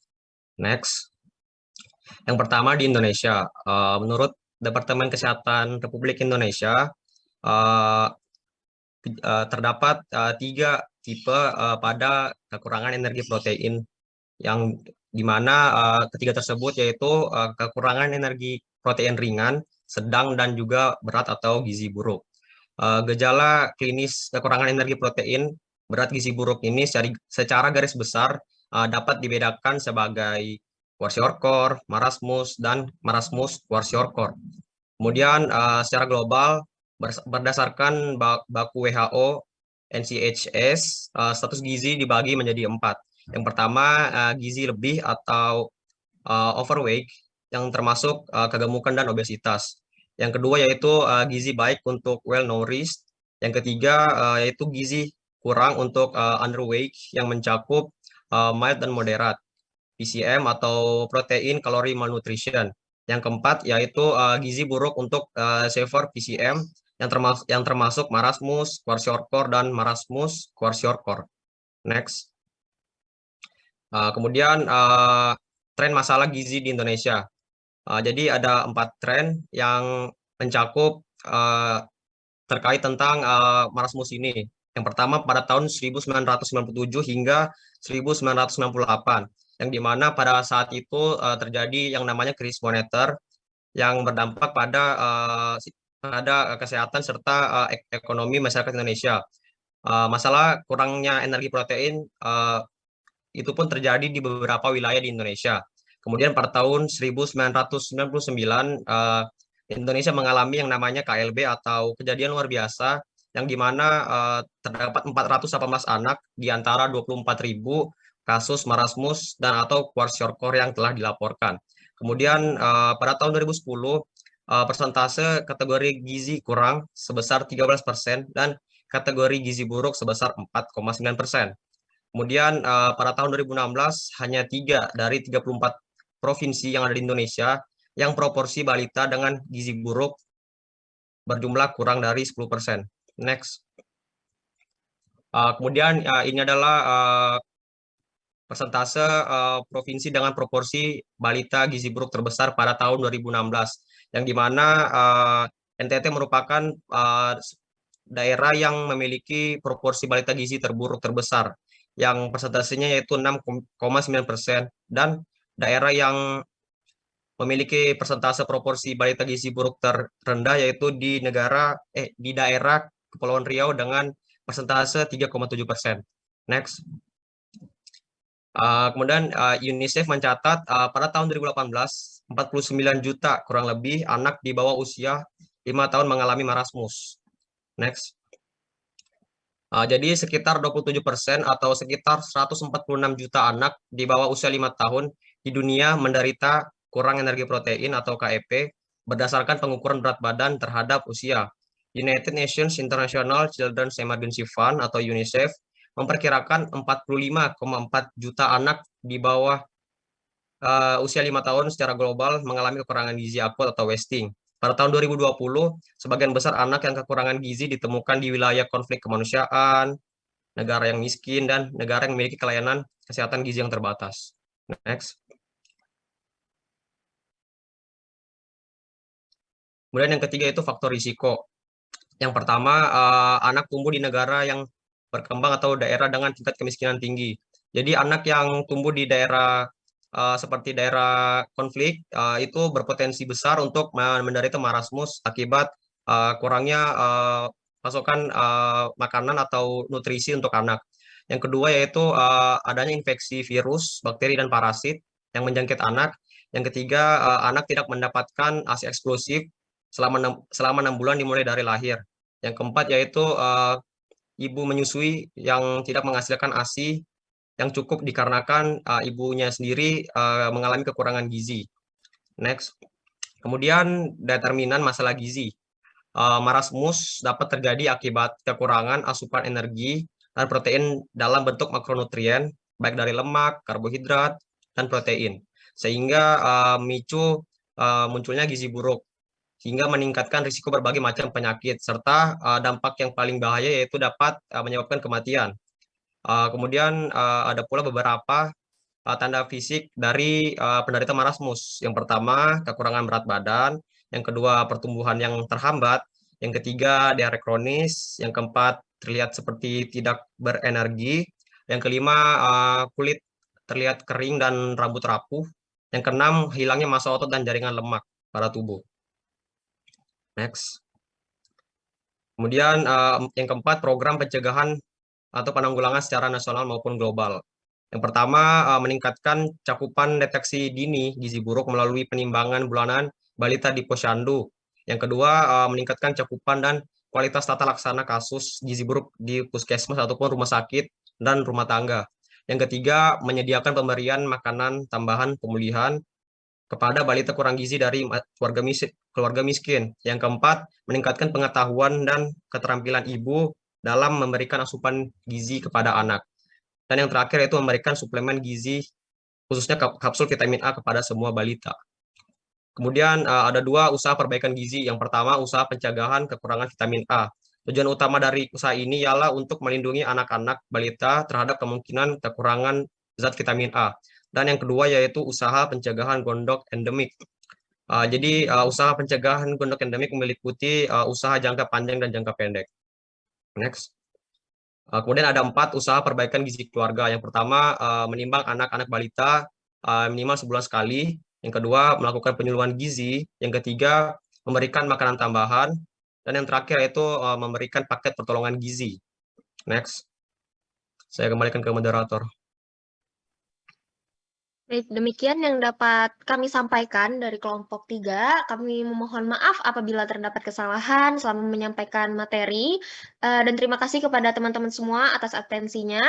F: Next. Yang pertama di Indonesia, menurut Departemen Kesehatan Republik Indonesia, terdapat 3 tipe pada kekurangan energi protein, yang dimana ketiga tersebut yaitu kekurangan energi protein ringan, sedang, dan juga berat atau gizi buruk. Gejala klinis kekurangan energi protein berat gizi buruk ini secara garis besar dapat dibedakan sebagai kwashiorkor, marasmus, dan marasmus kwashiorkor. Kemudian secara global berdasarkan baku WHO NCHS, status gizi dibagi menjadi 4. Yang pertama, gizi lebih atau overweight, yang termasuk kegemukan dan obesitas. Yang kedua yaitu gizi baik untuk well nourished. Yang ketiga yaitu gizi kurang untuk underweight, yang mencakup mild dan moderate, PCM atau protein kalori malnutrition. Yang keempat yaitu gizi buruk untuk severe PCM, yang termasuk marasmus kwashiorkor dan marasmus kwashiorkor. Next. Kemudian tren masalah gizi di Indonesia. Jadi ada 4 tren yang mencakup terkait tentang marasmus ini. Yang pertama pada tahun 1997 hingga 1998, yang dimana pada saat itu terjadi yang namanya krisis moneter yang berdampak pada kesehatan serta ekonomi masyarakat Indonesia. Masalah kurangnya energi protein itu pun terjadi di beberapa wilayah di Indonesia. Kemudian pada tahun 1999, Indonesia mengalami yang namanya KLB atau kejadian luar biasa, yang dimana terdapat 418 anak di antara 24.000 kasus marasmus dan atau kwashiorkor yang telah dilaporkan. Kemudian pada tahun 2010, persentase kategori gizi kurang sebesar 13% dan kategori gizi buruk sebesar 4,9%. Kemudian pada tahun 2016 hanya 3 dari 34 provinsi yang ada di Indonesia yang proporsi balita dengan gizi buruk berjumlah kurang dari 10%. Next. Kemudian ini adalah persentase provinsi dengan proporsi balita gizi buruk terbesar pada tahun 2016, yang dimana NTT merupakan daerah yang memiliki proporsi balita gizi terburuk terbesar, yang persentasenya yaitu 6,9%, dan daerah yang memiliki persentase proporsi balita gizi buruk terendah yaitu di daerah Kepulauan Riau dengan persentase 3,7%. Next. Kemudian UNICEF mencatat pada tahun 2018 49 juta kurang lebih anak di bawah usia 5 tahun mengalami marasmus. Next. Jadi sekitar 27% atau sekitar 146 juta anak di bawah usia 5 tahun di dunia menderita kurang energi protein atau KEP berdasarkan pengukuran berat badan terhadap usia. United Nations International Children's Emergency Fund atau UNICEF memperkirakan 45,4 juta anak di bawah usia 5 tahun secara global mengalami kekurangan gizi akut atau wasting. Pada tahun 2020, sebagian besar anak yang kekurangan gizi ditemukan di wilayah konflik kemanusiaan, negara yang miskin, dan negara yang memiliki layanan kesehatan gizi yang terbatas. Next. Kemudian yang ketiga itu faktor risiko. Yang pertama, anak tumbuh di negara yang berkembang atau daerah dengan tingkat kemiskinan tinggi. Jadi anak yang tumbuh di daerah seperti daerah konflik itu berpotensi besar untuk menderita marasmus akibat kurangnya pasokan makanan atau nutrisi untuk anak. Yang kedua yaitu adanya infeksi virus, bakteri, dan parasit yang menjangkit anak. Yang ketiga, anak tidak mendapatkan ASI eksklusif selama 6 bulan dimulai dari lahir. Yang keempat yaitu ibu menyusui yang tidak menghasilkan ASI yang cukup dikarenakan ibunya sendiri mengalami kekurangan gizi. Next. Kemudian determinan masalah gizi. Marasmus dapat terjadi akibat kekurangan asupan energi dan protein dalam bentuk makronutrien, baik dari lemak, karbohidrat, dan protein, sehingga memicu munculnya gizi buruk, sehingga meningkatkan risiko berbagai macam penyakit, serta dampak yang paling bahaya yaitu dapat menyebabkan kematian. Kemudian ada pula beberapa tanda fisik dari penderita marasmus. Yang pertama, kekurangan berat badan. Yang kedua, pertumbuhan yang terhambat. Yang ketiga, diare kronis. Yang keempat, terlihat seperti tidak berenergi. Yang kelima, kulit terlihat kering dan rambut rapuh. Yang keenam, hilangnya massa otot dan jaringan lemak pada tubuh. Next. Kemudian yang keempat, program pencegahan atau penanggulangan secara nasional maupun global. Yang pertama, meningkatkan cakupan deteksi dini gizi buruk melalui penimbangan bulanan balita di posyandu. Yang kedua, meningkatkan cakupan dan kualitas tata laksana kasus gizi buruk di puskesmas ataupun rumah sakit dan rumah tangga. Yang ketiga, menyediakan pemberian makanan tambahan pemulihan kepada balita kurang gizi dari keluarga miskin. Yang keempat, meningkatkan pengetahuan dan keterampilan ibu dalam memberikan asupan gizi kepada anak. Dan yang terakhir yaitu memberikan suplemen gizi, khususnya kapsul vitamin A kepada semua balita. Kemudian ada dua usaha perbaikan gizi. Yang pertama, usaha pencegahan kekurangan vitamin A. Tujuan utama dari usaha ini ialah untuk melindungi anak-anak balita terhadap kemungkinan kekurangan zat vitamin A. Dan yang kedua yaitu usaha pencegahan gondok endemik. Jadi usaha pencegahan gondok endemik meliputi usaha jangka panjang dan jangka pendek. Next. Kemudian ada 4 usaha perbaikan gizi keluarga. Yang pertama, menimbang anak-anak balita minimal sebulan sekali. Yang kedua, melakukan penyuluhan gizi. Yang ketiga, memberikan makanan tambahan. Dan yang terakhir yaitu memberikan paket pertolongan gizi. Next. Saya kembalikan ke moderator.
E: Baik, demikian yang dapat kami sampaikan dari kelompok 3. Kami memohon maaf apabila terdapat kesalahan selama menyampaikan materi. Dan terima kasih kepada teman-teman semua atas atensinya.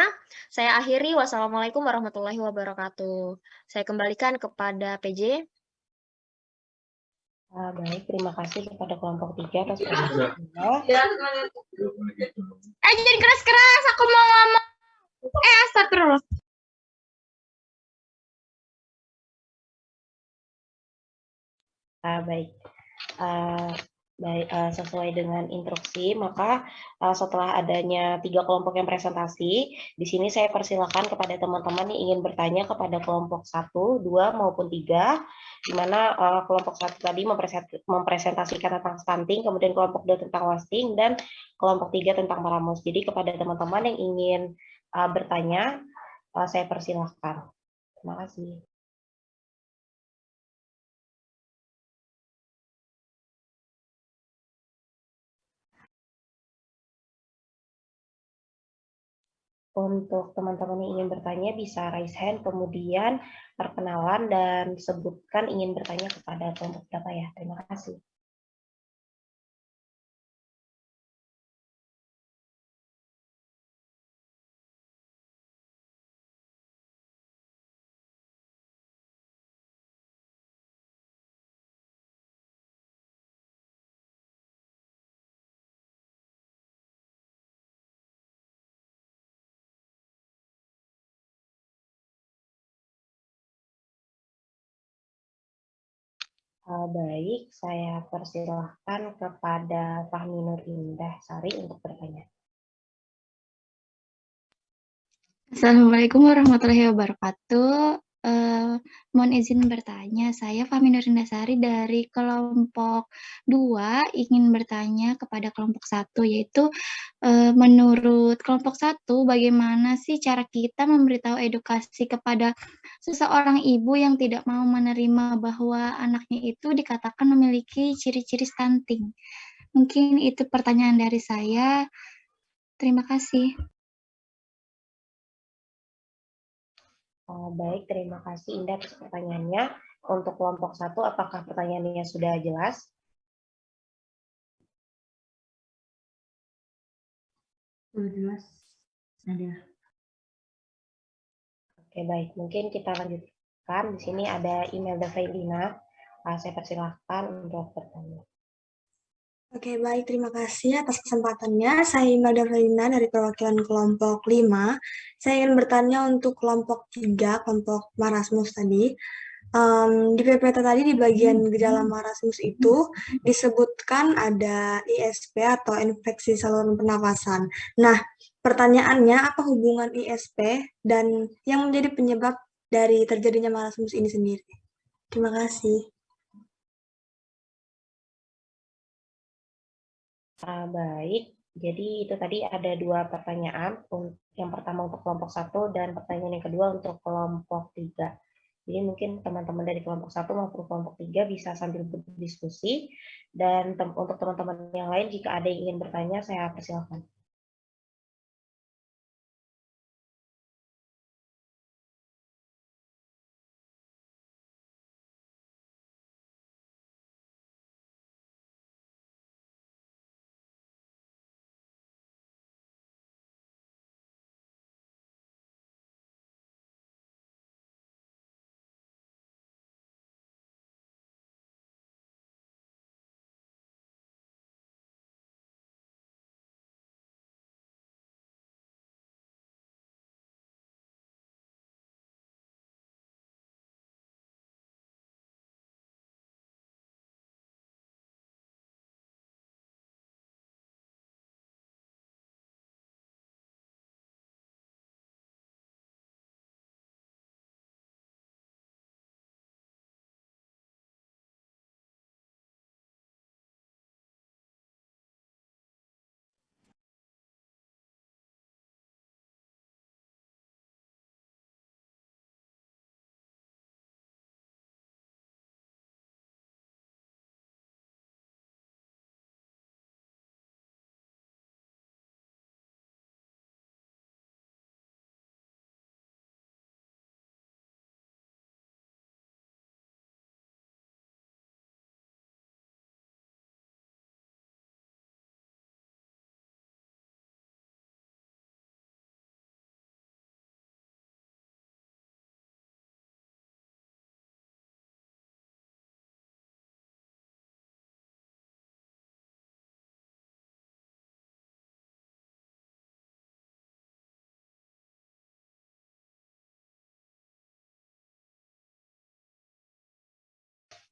E: Saya akhiri. Wassalamualaikum warahmatullahi wabarakatuh. Saya kembalikan kepada PJ.
C: Baik, terima kasih kepada kelompok 3 atas presentasinya.
D: Jangan keras-keras, aku mau ngomong. Astagfirullah.
C: Baik, Baik, sesuai dengan instruksi, maka setelah adanya 3 kelompok yang presentasi, di sini saya persilakan kepada teman-teman yang ingin bertanya kepada kelompok 1, 2, maupun 3, di mana kelompok 1 tadi mempresentasikan tentang stunting, kemudian kelompok 2 tentang wasting, dan kelompok 3 tentang Maramos. Jadi kepada teman-teman yang ingin bertanya, saya persilahkan. Terima kasih. Untuk teman-teman yang ingin bertanya bisa raise hand, kemudian perkenalan dan sebutkan ingin bertanya kepada kelompok berapa ya. Terima kasih. Baik, saya persilahkan kepada Fahmi Nur Indah Sari untuk bertanya.
G: Assalamualaikum warahmatullahi wabarakatuh. Mohon izin bertanya, saya Fahmi Nurindasari dari kelompok 2 ingin bertanya kepada kelompok 1, yaitu menurut kelompok 1, bagaimana sih cara kita memberitahu edukasi kepada seseorang ibu yang tidak mau menerima bahwa anaknya itu dikatakan memiliki ciri-ciri stunting? Mungkin itu pertanyaan dari saya. Terima kasih.
C: Baik, terima kasih Indah atas pertanyaannya. Untuk kelompok 1, apakah pertanyaannya sudah jelas?
A: Sudah jelas. Ada.
C: Oke, baik. Mungkin kita lanjutkan. Di sini ada Imelda Failina. Saya persilahkan untuk bertanya.
H: Oke, baik. Terima kasih atas kesempatannya. Saya Imelda Felina dari perwakilan kelompok 5. Saya ingin bertanya untuk kelompok 3, kelompok marasmus tadi. Di PPT tadi di bagian gejala marasmus itu disebutkan ada ISP atau infeksi saluran pernafasan. Nah, pertanyaannya apa hubungan ISP dan yang menjadi penyebab dari terjadinya marasmus ini sendiri? Terima kasih.
C: Baik, jadi itu tadi ada 2 pertanyaan. Yang pertama untuk kelompok 1 dan pertanyaan yang kedua untuk kelompok 3. Jadi mungkin teman-teman dari kelompok 1 maupun kelompok 3 bisa sambil berdiskusi. Dan untuk teman-teman yang lain, jika ada yang ingin bertanya, saya persilakan.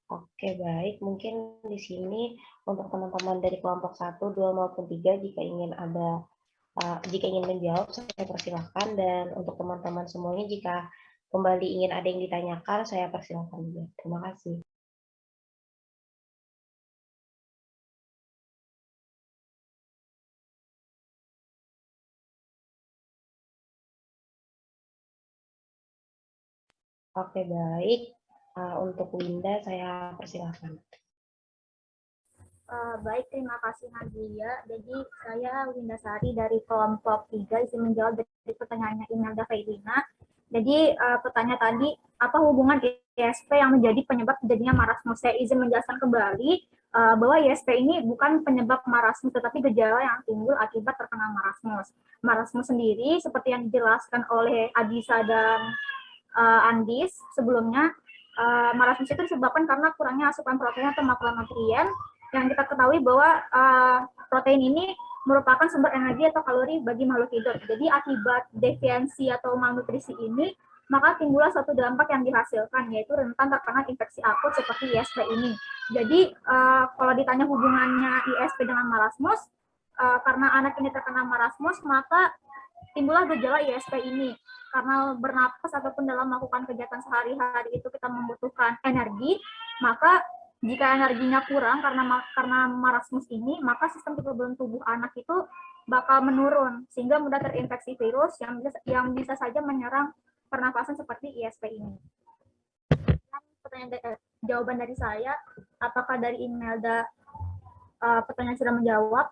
C: Oke, baik. Mungkin di sini untuk teman-teman dari kelompok 1, 2 maupun 3 jika ingin menjawab, saya persilahkan. Dan untuk teman-teman semuanya, jika kembali ingin ada yang ditanyakan, saya persilahkan juga. Terima kasih. Oke, baik. Untuk Winda, saya persilahkan.
A: Baik, terima kasih Nadia. Jadi saya Winda Sari dari kelompok 3 izin menjawab dari pertanyaannya Imelda Fairina. Jadi pertanyaan tadi, apa hubungan ISP yang menjadi penyebab terjadinya marasmus? Saya izin menjelaskan kembali bahwa ISP ini bukan penyebab marasmus, tetapi gejala yang timbul akibat terkena marasmus. Marasmus sendiri, seperti yang dijelaskan oleh Adisa dan Andis sebelumnya, marasmus itu disebabkan karena kurangnya asupan protein atau makronutrien. Yang kita ketahui bahwa protein ini merupakan sumber energi atau kalori bagi makhluk hidup. Jadi akibat defiensi atau malnutrisi ini, maka timbullah suatu dampak yang dihasilkan, yaitu rentan terkena infeksi akut seperti ISP ini. Jadi kalau ditanya hubungannya ISP dengan marasmus, karena anak ini terkena marasmus, maka timbullah gejala ISP ini. Karena bernapas ataupun dalam melakukan kegiatan sehari-hari itu kita membutuhkan energi, maka jika energinya kurang karena marasmus ini, maka sistem kekebalan tubuh anak itu bakal menurun sehingga mudah terinfeksi virus yang bisa saja menyerang pernapasan seperti ISP ini. Jawaban dari saya, apakah dari Imelda pertanyaan sudah menjawab?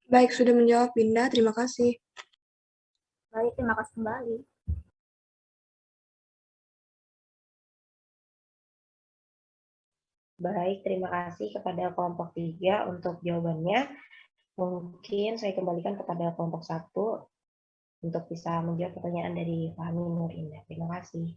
H: Baik, sudah menjawab Winda. Terima kasih.
A: Baik, terima kasih kembali.
C: Baik, terima kasih kepada kelompok 3 untuk jawabannya. Mungkin saya kembalikan kepada kelompok 1 untuk bisa menjawab pertanyaan dari Fahmi Nurinda. Terima kasih.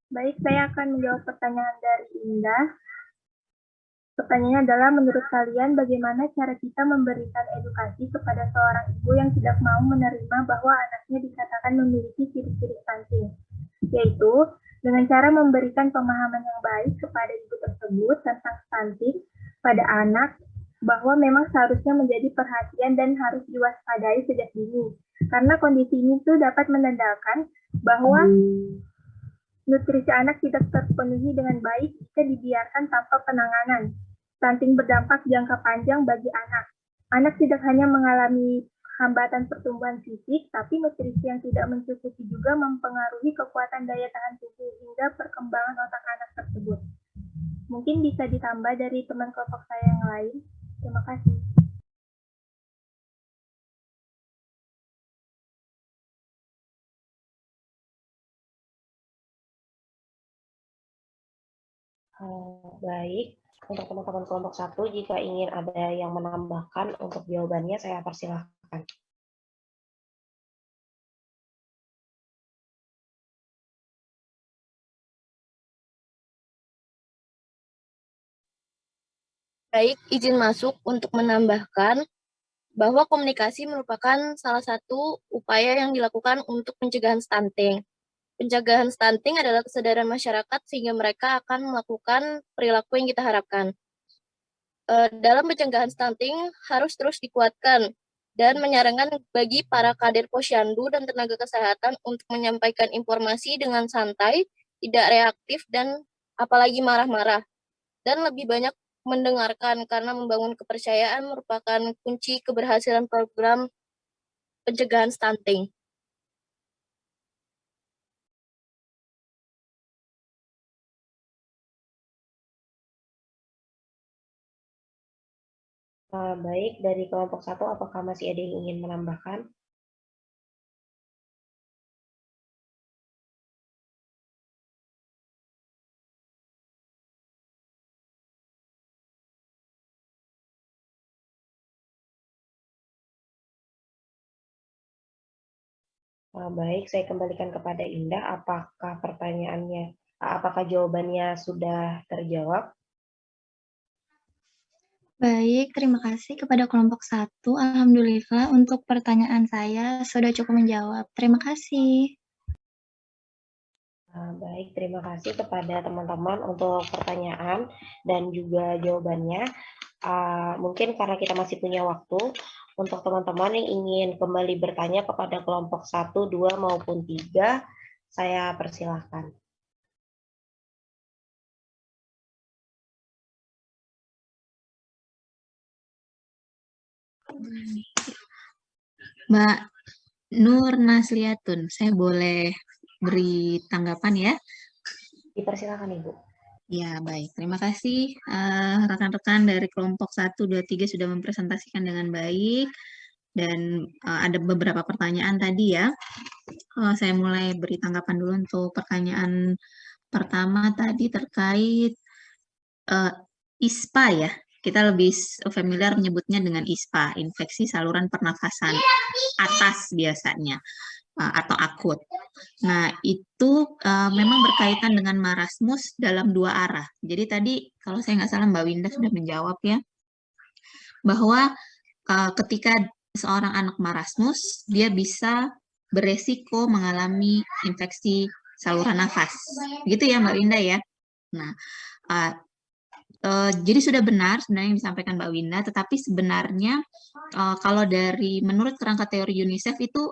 I: Baik, saya akan menjawab pertanyaan dari Indah. Pertanyaannya adalah, menurut kalian bagaimana cara kita memberikan edukasi kepada seorang ibu yang tidak mau menerima bahwa anaknya dikatakan memiliki ciri-ciri stunting? Yaitu, dengan cara memberikan pemahaman yang baik kepada ibu tersebut tentang stunting pada anak, bahwa memang seharusnya menjadi perhatian dan harus diwaspadai sejak dini. Karena kondisi ini tuh dapat menandakan bahwa nutrisi anak tidak terpenuhi dengan baik jika dibiarkan tanpa penanganan. Stunting berdampak jangka panjang bagi anak. Anak tidak hanya mengalami hambatan pertumbuhan fisik, tapi nutrisi yang tidak mencukupi juga mempengaruhi kekuatan daya tahan tubuh hingga perkembangan otak anak tersebut. Mungkin bisa ditambah dari teman kelompok saya yang lain. Terima kasih.
C: Baik, untuk teman-teman kelompok 1, jika ingin ada yang menambahkan untuk jawabannya, saya persilahkan.
J: Baik, izin masuk untuk menambahkan bahwa komunikasi merupakan salah satu upaya yang dilakukan untuk pencegahan stunting. Pencegahan stunting adalah kesadaran masyarakat sehingga mereka akan melakukan perilaku yang kita harapkan. Dalam pencegahan stunting harus terus dikuatkan dan menyarankan bagi para kader posyandu dan tenaga kesehatan untuk menyampaikan informasi dengan santai, tidak reaktif, dan apalagi marah-marah, dan lebih banyak mendengarkan karena membangun kepercayaan merupakan kunci keberhasilan program pencegahan stunting.
C: Baik, dari kelompok 1, apakah masih ada yang ingin menambahkan? Baik, saya kembalikan kepada Indah. Apakah jawabannya sudah terjawab?
G: Baik, terima kasih kepada kelompok 1. Alhamdulillah untuk pertanyaan saya sudah cukup menjawab. Terima kasih.
C: Baik, terima kasih kepada teman-teman untuk pertanyaan dan juga jawabannya. Mungkin karena kita masih punya waktu, untuk teman-teman yang ingin kembali bertanya kepada kelompok 1, 2, maupun 3, saya persilahkan.
K: Mbak Nur Nasliatun, saya boleh beri tanggapan ya?
C: Dipersilakan Ibu.
K: Ya, baik. Terima kasih rekan-rekan dari kelompok 1, 2, 3 sudah mempresentasikan dengan baik. Dan ada beberapa pertanyaan tadi ya. Saya mulai beri tanggapan dulu untuk pertanyaan pertama tadi terkait ISPA ya. Kita lebih familiar menyebutnya dengan ISPA, infeksi saluran pernafasan atas biasanya, atau akut. Nah, itu memang berkaitan dengan marasmus dalam dua arah. Jadi tadi, kalau saya nggak salah Mbak Winda sudah menjawab ya, bahwa ketika seorang anak marasmus, dia bisa beresiko mengalami infeksi saluran nafas. Gitu ya Mbak Winda ya. Nah, jadi sudah benar sebenarnya yang disampaikan Mbak Winda, tetapi sebenarnya kalau dari menurut kerangka teori UNICEF itu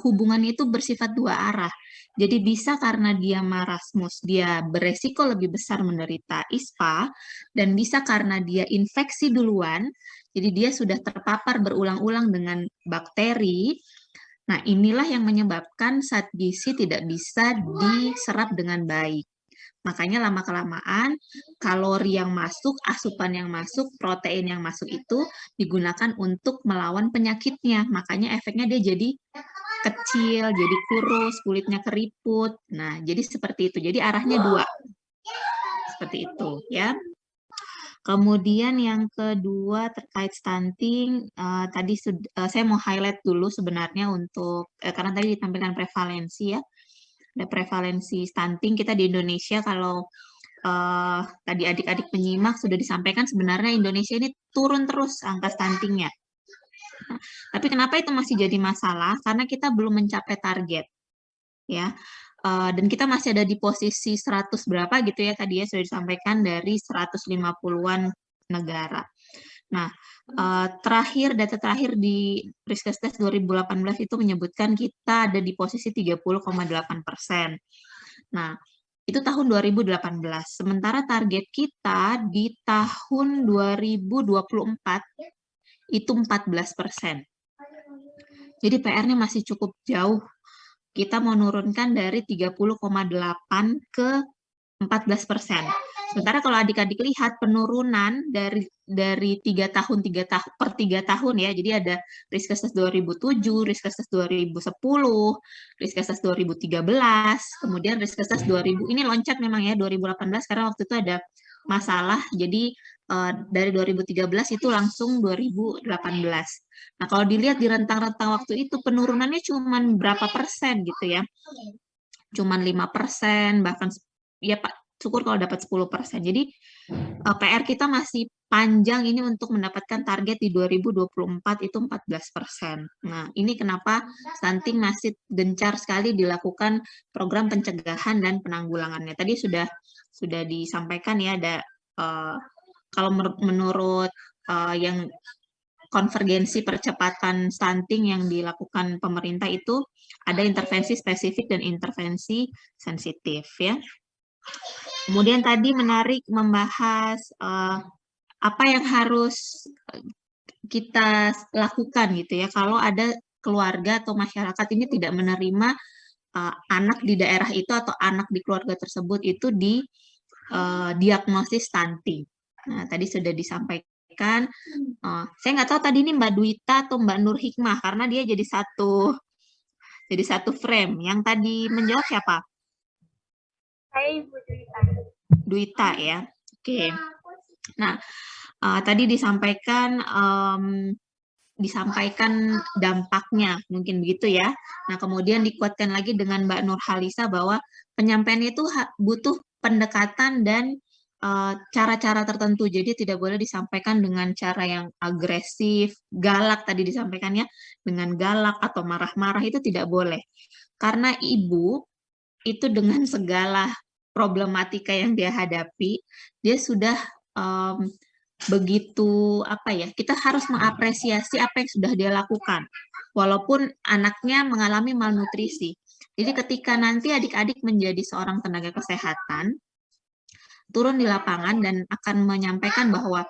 K: hubungannya itu bersifat dua arah. Jadi bisa karena dia marasmus, dia beresiko lebih besar menderita ISPA, dan bisa karena dia infeksi duluan, jadi dia sudah terpapar berulang-ulang dengan bakteri. Nah, inilah yang menyebabkan zat gizi tidak bisa diserap dengan baik. Makanya lama-kelamaan kalori yang masuk, asupan yang masuk, protein yang masuk itu digunakan untuk melawan penyakitnya. Makanya efeknya dia jadi kecil, jadi kurus, kulitnya keriput. Nah, jadi seperti itu. Jadi arahnya dua. Seperti itu ya. Kemudian yang kedua terkait stunting, tadi saya mau highlight dulu sebenarnya untuk, karena tadi ditampilkan prevalensi ya. Ada prevalensi stunting kita di Indonesia, kalau tadi adik-adik penyimak sudah disampaikan sebenarnya Indonesia ini turun terus angka stuntingnya. Nah, tapi kenapa itu masih jadi masalah? Karena kita belum mencapai target, ya. Dan kita masih ada di posisi 100 berapa gitu ya tadi ya sudah disampaikan dari 150-an negara. Nah, data terakhir di Riskesdas 2018 itu menyebutkan kita ada di posisi 30,8%. Nah, itu tahun 2018. Sementara target kita di tahun 2024 itu 14%. Jadi PR-nya masih cukup jauh. Kita mau nurunkan dari 30,8 ke 14%. Sementara kalau adik-adik lihat penurunan dari 3 tahun per 3 tahun ya. Jadi ada Riskesdas 2007, Riskesdas 2010, Riskesdas 2013, kemudian Riskesdas 2000. Ini loncat memang ya 2018 karena waktu itu ada masalah. Jadi dari 2013 itu langsung 2018. Nah, kalau dilihat di rentang-rentang waktu itu penurunannya cuma berapa persen gitu ya. Cuman 5%, bahkan ya Pak, syukur kalau dapat 10%. Jadi PR kita masih panjang ini untuk mendapatkan target di 2024 itu 14%. Nah, ini kenapa stunting masih gencar sekali dilakukan program pencegahan dan penanggulangannya. Tadi sudah disampaikan ya, ada kalau menurut yang konvergensi percepatan stunting yang dilakukan pemerintah itu ada intervensi spesifik dan intervensi sensitif ya. Kemudian tadi menarik membahas apa yang harus kita lakukan gitu ya kalau ada keluarga atau masyarakat ini tidak menerima anak di daerah itu atau anak di keluarga tersebut itu di diagnosis stunting. Nah, tadi sudah disampaikan. Saya nggak tahu tadi ini Mbak Dwita atau Mbak Nur Hikmah karena dia jadi satu frame. Yang tadi menjawab siapa?
I: Saya Ibu Dwita.
K: Dwita ya. Oke. Nah, tadi disampaikan dampaknya, mungkin begitu ya. Nah, kemudian dikuatkan lagi dengan Mbak Nur Halisa bahwa penyampaian itu butuh pendekatan dan cara-cara tertentu. Jadi tidak boleh disampaikan dengan cara yang agresif, galak tadi disampaikannya, dengan galak atau marah-marah itu tidak boleh. Karena ibu itu dengan segala problematika yang dia hadapi, dia sudah begitu kita harus mengapresiasi apa yang sudah dia lakukan walaupun anaknya mengalami malnutrisi. Jadi ketika nanti adik-adik menjadi seorang tenaga kesehatan turun di lapangan dan akan menyampaikan bahwa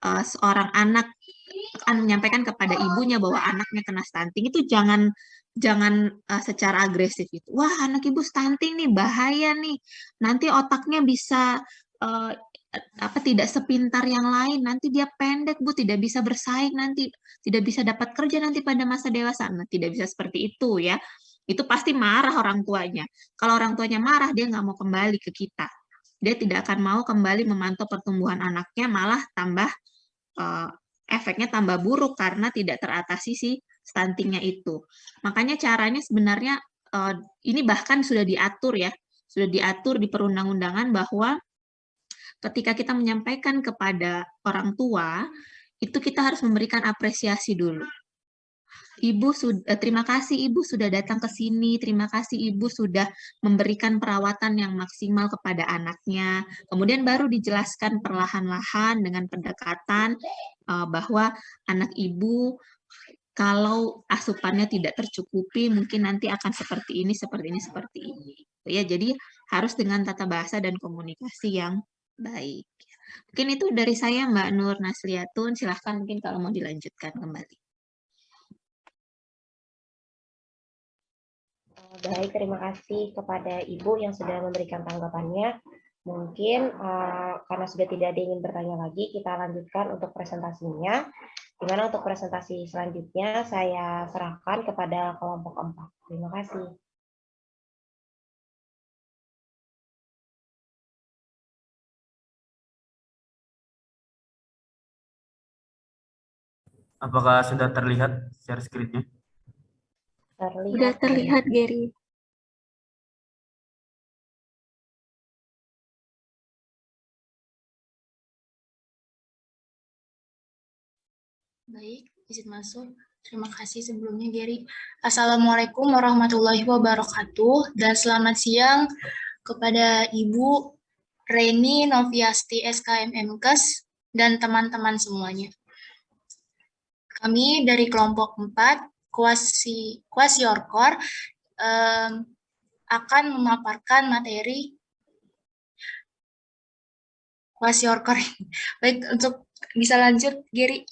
K: seorang anak akan menyampaikan kepada ibunya bahwa anaknya kena stunting, itu jangan secara agresif gitu. Wah, anak ibu stunting nih, bahaya nih. Nanti otaknya bisa tidak sepintar yang lain, nanti dia pendek Bu, tidak bisa bersaing, nanti tidak bisa dapat kerja nanti pada masa dewasa. Nah, tidak bisa seperti itu ya. Itu pasti marah orang tuanya. Kalau orang tuanya marah, dia nggak mau kembali ke kita. Dia tidak akan mau kembali memantau pertumbuhan anaknya, malah tambah efeknya tambah buruk karena tidak teratasi si stuntingnya itu. Makanya caranya sebenarnya ini bahkan sudah diatur ya, sudah diatur di perundang-undangan bahwa ketika kita menyampaikan kepada orang tua, itu kita harus memberikan apresiasi dulu. Terima kasih Ibu sudah datang ke sini, terima kasih Ibu sudah memberikan perawatan yang maksimal kepada anaknya. Kemudian baru dijelaskan perlahan-lahan dengan pendekatan bahwa anak Ibu kalau asupannya tidak tercukupi, mungkin nanti akan seperti ini, seperti ini, seperti ini. Ya, jadi harus dengan tata bahasa dan komunikasi yang baik. Mungkin itu dari saya Mbak Nur Nasliatun, silahkan mungkin kalau mau dilanjutkan kembali.
C: Baik, terima kasih kepada Ibu yang sudah memberikan tanggapannya. Mungkin karena sudah tidak ada yang ingin bertanya lagi, kita lanjutkan untuk presentasinya. Di mana untuk presentasi selanjutnya saya serahkan kepada kelompok 4. Terima kasih.
L: Apakah sudah terlihat share screen-nya?
G: Sudah terlihat, Gary.
M: Baik, izin masuk. Terima kasih sebelumnya, Gary. Assalamualaikum warahmatullahi wabarakatuh, dan selamat siang kepada Ibu Reni Noviasti SKMMKes dan teman-teman semuanya. Kami dari kelompok 4, Kwasiorkor, akan memaparkan materi Kwasiorkor. Baik, untuk bisa lanjut, Gary.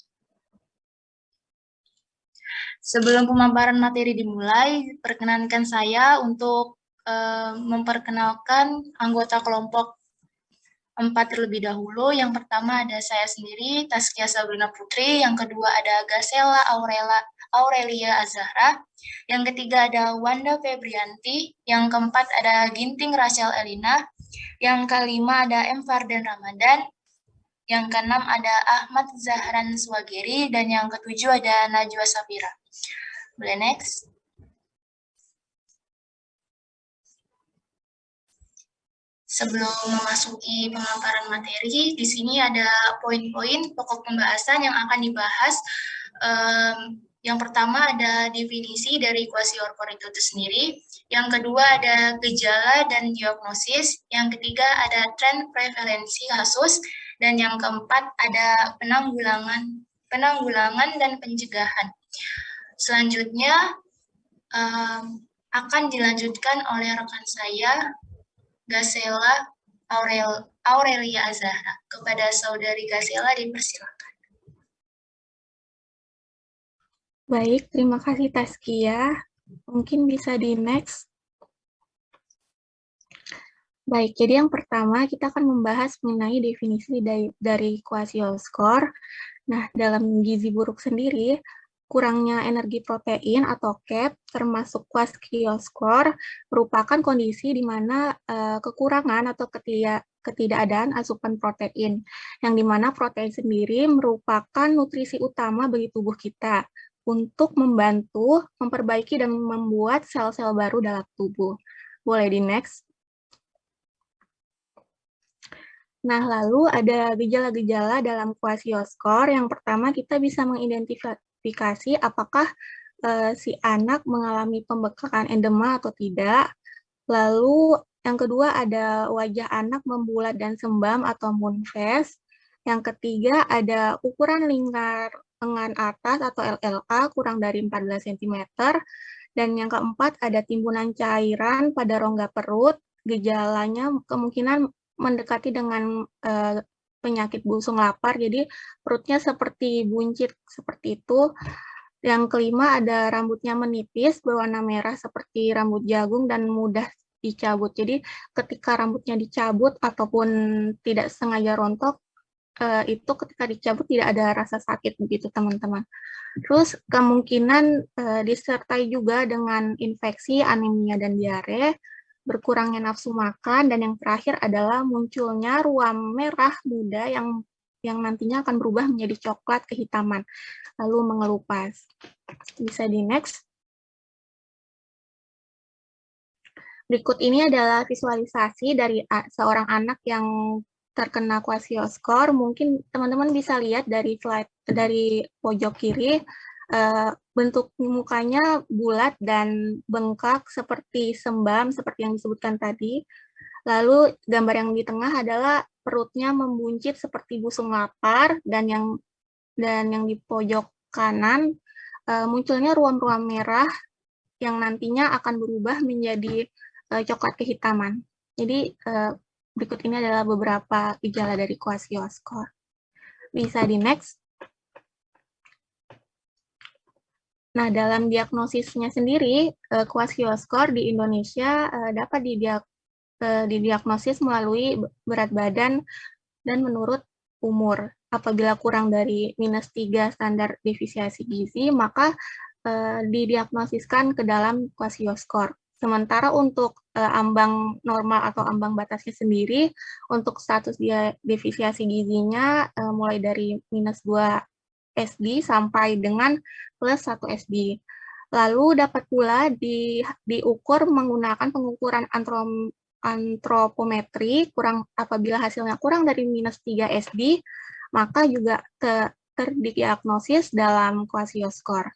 M: Sebelum pemaparan materi dimulai, perkenankan saya untuk memperkenalkan anggota kelompok 4 terlebih dahulu. Yang pertama ada saya sendiri, Taskia Sabrina Putri. Yang kedua ada Gasela Aurelia Azahra. Yang ketiga ada Wanda Febrianti. Yang keempat ada Ginting Rachel Elina. Yang kelima ada M. Farden Ramadan. Yang keenam ada Ahmad Zahran Swageri. Dan yang ketujuh ada Najwa Safira. Boleh next. Sebelum memasuki pemaparan materi, di sini ada poin-poin pokok pembahasan yang akan dibahas. Yang pertama ada definisi dari kwasiorkor itu sendiri. Yang kedua ada gejala dan diagnosis. Yang ketiga ada tren prevalensi kasus. Dan yang keempat ada penanggulangan penanggulangan dan pencegahan. Selanjutnya akan dilanjutkan oleh rekan saya, Gasela Aurelia Azahra. Kepada Saudari Gasela dipersilakan.
I: Baik, terima kasih Taskia. Mungkin bisa di next. Baik, jadi yang pertama kita akan membahas mengenai definisi dari kwashiorkor. Nah, dalam gizi buruk sendiri, kurangnya energi protein atau CAP termasuk kwashiorkor merupakan kondisi di mana kekurangan atau ketidakadaan asupan protein, yang di mana protein sendiri merupakan nutrisi utama bagi tubuh kita untuk membantu memperbaiki dan membuat sel-sel baru dalam tubuh. Boleh di next. Nah, lalu ada gejala-gejala dalam kwashiorkor. Yang pertama, kita bisa mengidentifikasi apakah si anak mengalami pembekakan endema atau tidak. Lalu, yang kedua ada wajah anak membulat dan sembam atau moon face. Yang ketiga ada ukuran lingkar lengan atas atau LLA kurang dari 14 cm. Dan yang keempat ada timbunan cairan pada rongga perut. Gejalanya kemungkinan mendekati dengan penyakit busung lapar, jadi perutnya seperti buncit seperti itu. Yang kelima ada rambutnya menipis berwarna merah seperti rambut jagung dan mudah dicabut. Jadi ketika rambutnya dicabut ataupun tidak sengaja rontok, itu ketika dicabut tidak ada rasa sakit begitu teman-teman. Terus kemungkinan disertai juga dengan infeksi, anemia dan diare, berkurangnya nafsu makan, dan yang terakhir adalah munculnya ruam merah muda yang nantinya akan berubah menjadi coklat kehitaman, lalu mengelupas. Bisa di next. Berikut ini adalah visualisasi dari seorang anak yang terkena kwashiorkor. Mungkin teman-teman bisa lihat dari slide dari pojok kiri, bentuk mukanya bulat dan bengkak seperti sembam, seperti yang disebutkan tadi. Lalu gambar yang di tengah adalah perutnya membuncit seperti busung lapar, dan yang di pojok kanan munculnya ruam-ruam merah yang nantinya akan berubah menjadi coklat kehitaman. Jadi berikut ini adalah beberapa gejala dari kwashiorkor. Bisa di next. Nah, dalam diagnosisnya sendiri, kwashiorkor di Indonesia dapat didiagnosis melalui berat badan dan menurut umur. Apabila kurang dari -3 standar defisiensi gizi, maka didiagnosiskan ke dalam kwashiorkor. Sementara untuk ambang normal atau ambang batasnya sendiri, untuk status defisiensi gizinya mulai dari -2 SD sampai dengan +1 SD. Lalu dapat pula diukur menggunakan pengukuran antropometri, apabila hasilnya kurang dari -3 SD, maka juga terdiagnosis dalam kwashiorkor.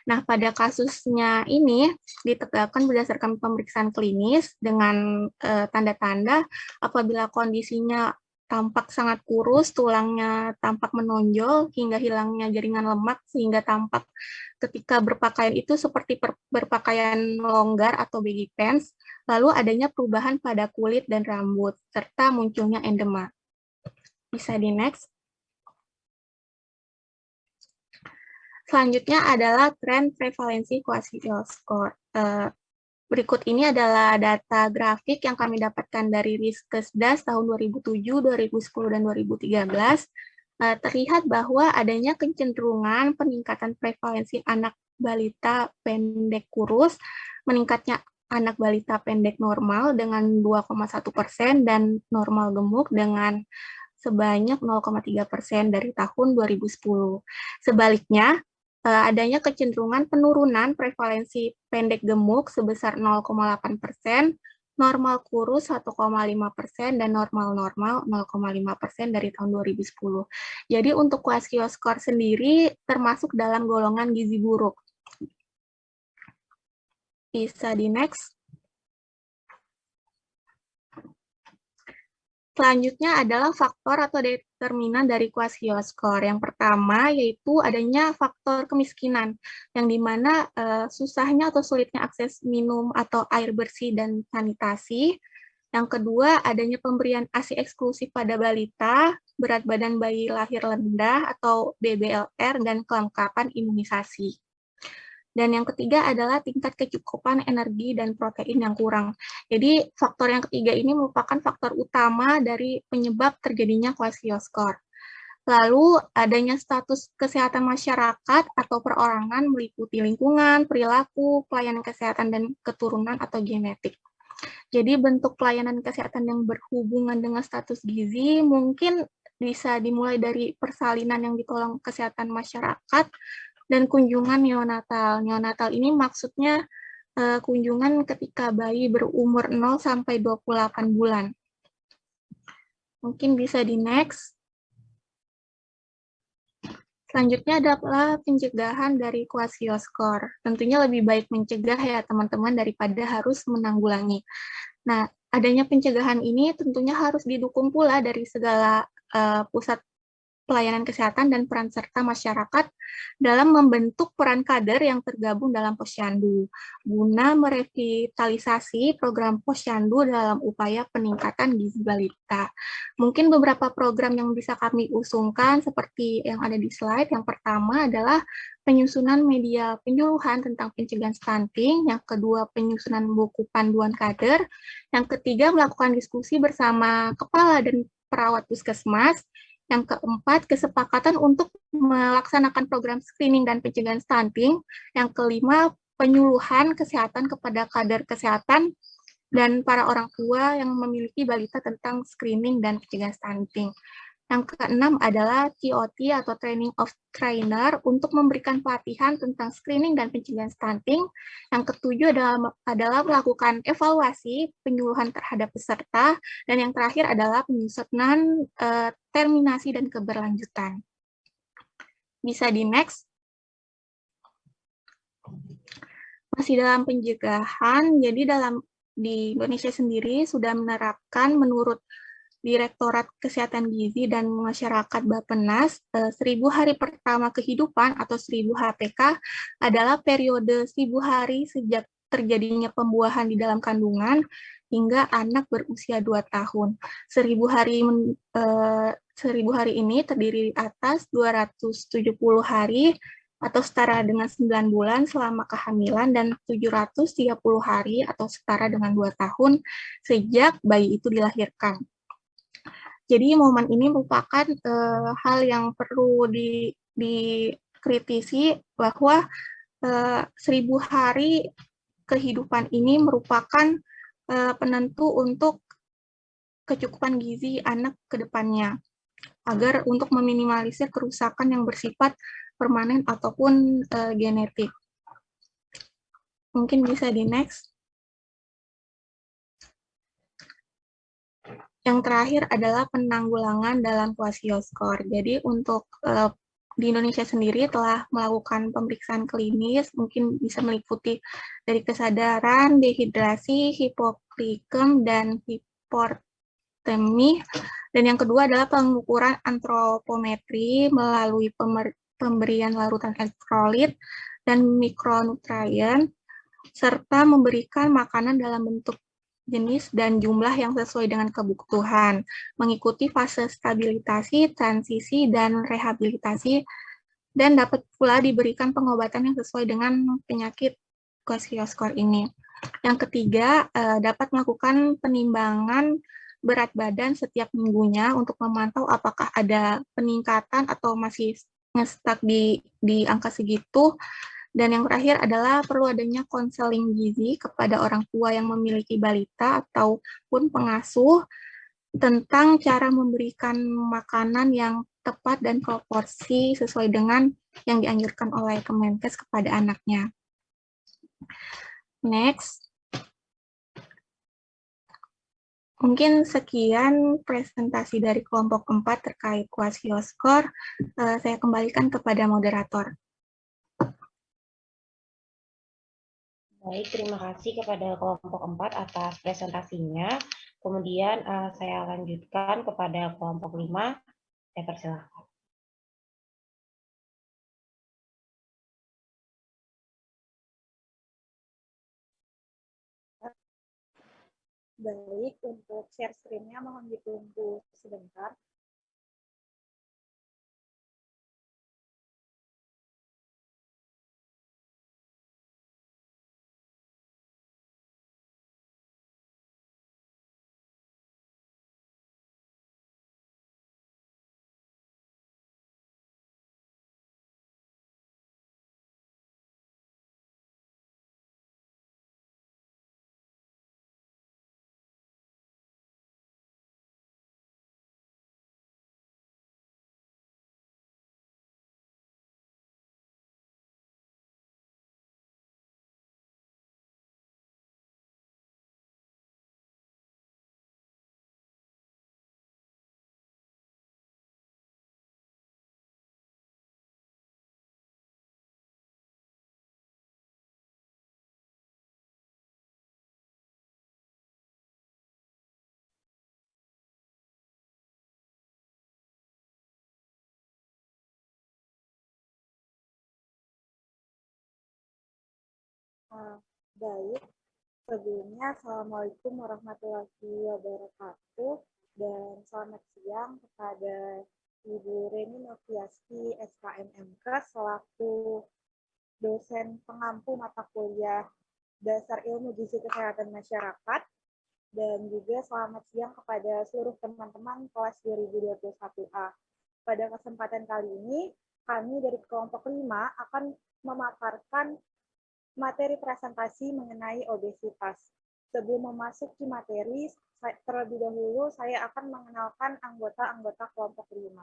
I: Nah, pada kasusnya ini ditegakkan berdasarkan pemeriksaan klinis dengan tanda-tanda apabila kondisinya tampak sangat kurus, tulangnya tampak menonjol, hingga hilangnya jaringan lemak, sehingga tampak ketika berpakaian itu seperti berpakaian longgar atau baggy pants, lalu adanya perubahan pada kulit dan rambut, serta munculnya endema. Bisa di next. Selanjutnya adalah tren prevalensi kwashiorkor. Berikut ini adalah data grafik yang kami dapatkan dari Riskesdas tahun 2007, 2010, dan 2013. Terlihat bahwa adanya kecenderungan peningkatan prevalensi anak balita pendek kurus, meningkatnya anak balita pendek normal dengan 2,1% dan normal gemuk dengan sebanyak 0,3% dari tahun 2010. Sebaliknya, adanya kecenderungan penurunan prevalensi pendek gemuk sebesar 0,8%, normal kurus 1,5%, dan normal-normal 0,5% dari tahun 2010. Jadi untuk kwashiorkor sendiri termasuk dalam golongan gizi buruk. Bisa di next. Selanjutnya adalah faktor atau determinan dari kwashiorkor. Yang pertama yaitu adanya faktor kemiskinan, yang dimana susahnya atau sulitnya akses minum atau air bersih dan sanitasi. Yang kedua, adanya pemberian ASI eksklusif pada balita, berat badan bayi lahir rendah atau BBLR, dan kelengkapan imunisasi. Dan yang ketiga adalah tingkat kecukupan energi dan protein yang kurang. Jadi faktor yang ketiga ini merupakan faktor utama dari penyebab terjadinya kwashiorkor. Lalu adanya status kesehatan masyarakat atau perorangan meliputi lingkungan, perilaku, pelayanan kesehatan, dan keturunan atau genetik. Jadi bentuk pelayanan kesehatan yang berhubungan dengan status gizi mungkin bisa dimulai dari persalinan yang ditolong kesehatan masyarakat, dan kunjungan neonatal. Neonatal ini maksudnya kunjungan ketika bayi berumur 0 sampai 28 bulan. Mungkin bisa di next. Selanjutnya adalah pencegahan dari kwashiorkor. Tentunya lebih baik mencegah ya teman-teman daripada harus menanggulangi. Nah, adanya pencegahan ini tentunya harus didukung pula dari segala pusat pelayanan kesehatan dan peran serta masyarakat dalam membentuk peran kader yang tergabung dalam posyandu, guna merevitalisasi program posyandu dalam upaya peningkatan gizi balita. Mungkin beberapa program yang bisa kami usungkan seperti yang ada di slide. Yang pertama adalah penyusunan media penyuluhan tentang pencegahan stunting, yang kedua penyusunan buku panduan kader, yang ketiga melakukan diskusi bersama kepala dan perawat puskesmas, yang keempat, kesepakatan untuk melaksanakan program screening dan pencegahan stunting. Yang kelima, penyuluhan kesehatan kepada kader kesehatan dan para orang tua yang memiliki balita tentang screening dan pencegahan stunting. Yang keenam adalah TOT atau Training of Trainer untuk memberikan pelatihan tentang screening dan pencegahan stunting. Yang ketujuh adalah melakukan evaluasi penyuluhan terhadap peserta. Dan yang terakhir adalah penyusunan terminasi dan keberlanjutan. Bisa di next. Masih dalam pencegahan, jadi di Indonesia sendiri sudah menerapkan menurut Direktorat Kesehatan Gizi dan Masyarakat Bappenas, 1000 hari pertama kehidupan atau 1000 HPK adalah periode 1000 hari sejak terjadinya pembuahan di dalam kandungan hingga anak berusia 2 tahun. 1000 hari ini terdiri atas 270 hari atau setara dengan 9 bulan selama kehamilan dan 730 hari atau setara dengan 2 tahun sejak bayi itu dilahirkan. Jadi momen ini merupakan hal yang perlu dikritisi bahwa 1000 hari kehidupan ini merupakan penentu untuk kecukupan gizi anak ke depannya, agar untuk meminimalisir kerusakan yang bersifat permanen ataupun genetik. Mungkin bisa di next. Yang terakhir adalah penanggulangan dalam kwashiorkor. Jadi untuk di Indonesia sendiri telah melakukan pemeriksaan klinis, mungkin bisa meliputi dari kesadaran, dehidrasi, hipoglikem, dan hipertemi. Dan yang kedua adalah pengukuran antropometri melalui pemberian larutan elektrolit dan mikronutrien, serta memberikan makanan dalam bentuk jenis dan jumlah yang sesuai dengan kebutuhan, mengikuti fase stabilisasi, transisi, dan rehabilitasi, dan dapat pula diberikan pengobatan yang sesuai dengan penyakit kwashiorkor ini. Yang ketiga, dapat melakukan penimbangan berat badan setiap minggunya untuk memantau apakah ada peningkatan atau masih nge-stuck di angka segitu. Dan yang terakhir adalah perlu adanya konseling gizi kepada orang tua yang memiliki balita ataupun pengasuh tentang cara memberikan makanan yang tepat dan proporsi sesuai dengan yang dianjurkan oleh Kemenkes kepada anaknya. Next. Mungkin sekian presentasi dari kelompok 4 terkait kwashiorkor. Saya kembalikan kepada moderator.
C: Baik, terima kasih kepada kelompok 4 atas presentasinya. Kemudian saya lanjutkan kepada kelompok 5. Saya persilahkan.
N: Baik, untuk share screen-nya mohon ditunggu sebentar. Baik, sebelumnya Assalamualaikum warahmatullahi wabarakatuh dan selamat siang kepada Ibu Reni Noviasti SKMMK selaku dosen pengampu mata kuliah Dasar Ilmu Gizi Kesehatan Masyarakat, dan juga selamat siang kepada seluruh teman-teman kelas 2021A. Pada kesempatan kali ini, kami dari kelompok 5 akan memaparkan materi presentasi mengenai obesitas. Sebelum memasuki materi, terlebih dahulu saya akan mengenalkan anggota-anggota kelompok 5.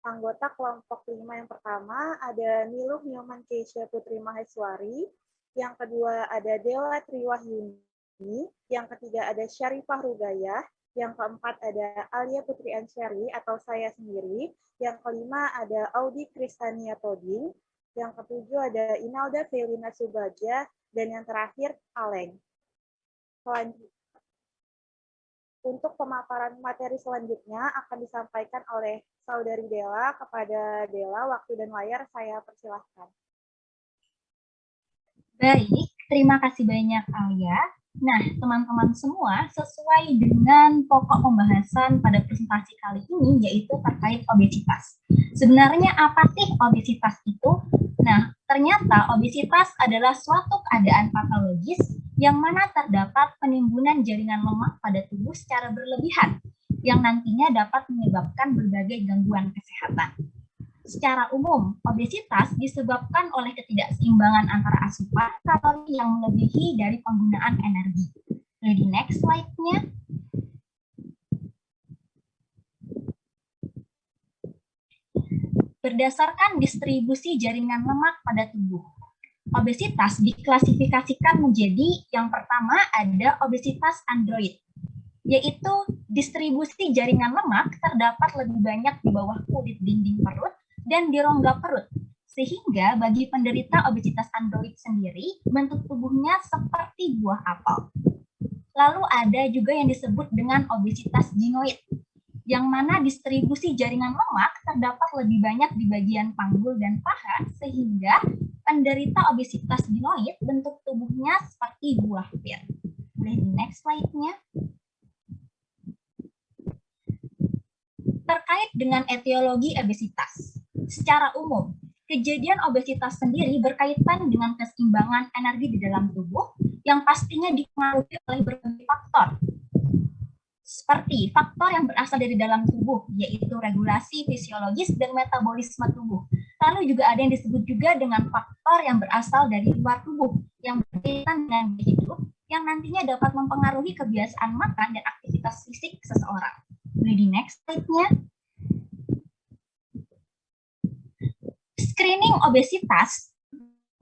N: Anggota kelompok 5 yang pertama ada Niluh Nyoman Keisha Putri Maheswari, yang kedua ada Dela Triwahyuni, yang ketiga ada Syarifah Rugayah, yang keempat ada Alia Putri Ansyari atau saya sendiri, yang kelima ada Audi Kristania Toding, yang ketujuh ada Inalda Felina Subagja, dan yang terakhir Aleng. Untuk pemaparan materi selanjutnya akan disampaikan oleh Saudari Dela. Kepada Dela, waktu dan layar saya persilahkan.
A: Baik, terima kasih banyak Alia. Nah, teman-teman semua, sesuai dengan pokok pembahasan pada presentasi kali ini, yaitu terkait obesitas. Sebenarnya apa sih obesitas itu? Nah, ternyata obesitas adalah suatu keadaan patologis yang mana terdapat penimbunan jaringan lemak pada tubuh secara berlebihan, yang nantinya dapat menyebabkan berbagai gangguan kesehatan. Secara umum, obesitas disebabkan oleh ketidakseimbangan antara asupan kalori yang melebihi dari penggunaan energi. Jadi next slide-nya. Berdasarkan distribusi jaringan lemak pada tubuh, obesitas diklasifikasikan menjadi yang pertama ada obesitas android, yaitu distribusi jaringan lemak terdapat lebih banyak di bawah kulit dinding perut dan di rongga perut, sehingga bagi penderita obesitas android sendiri, bentuk tubuhnya seperti buah apel. Lalu ada juga yang disebut dengan obesitas ginoid, yang mana distribusi jaringan lemak terdapat lebih banyak di bagian panggul dan paha, sehingga penderita obesitas ginoid bentuk tubuhnya seperti buah pir. Boleh di next slide-nya. Terkait dengan etiologi obesitas. Secara umum, kejadian obesitas sendiri berkaitan dengan keseimbangan energi di dalam tubuh yang pastinya dipengaruhi oleh berbagai faktor. Seperti faktor yang berasal dari dalam tubuh, yaitu regulasi fisiologis dan metabolisme tubuh. Lalu juga ada yang disebut juga dengan faktor yang berasal dari luar tubuh, yang berkaitan dengan gaya hidup, yang nantinya dapat mempengaruhi kebiasaan makan dan aktivitas fisik seseorang. Boleh di next slide-nya. Screening obesitas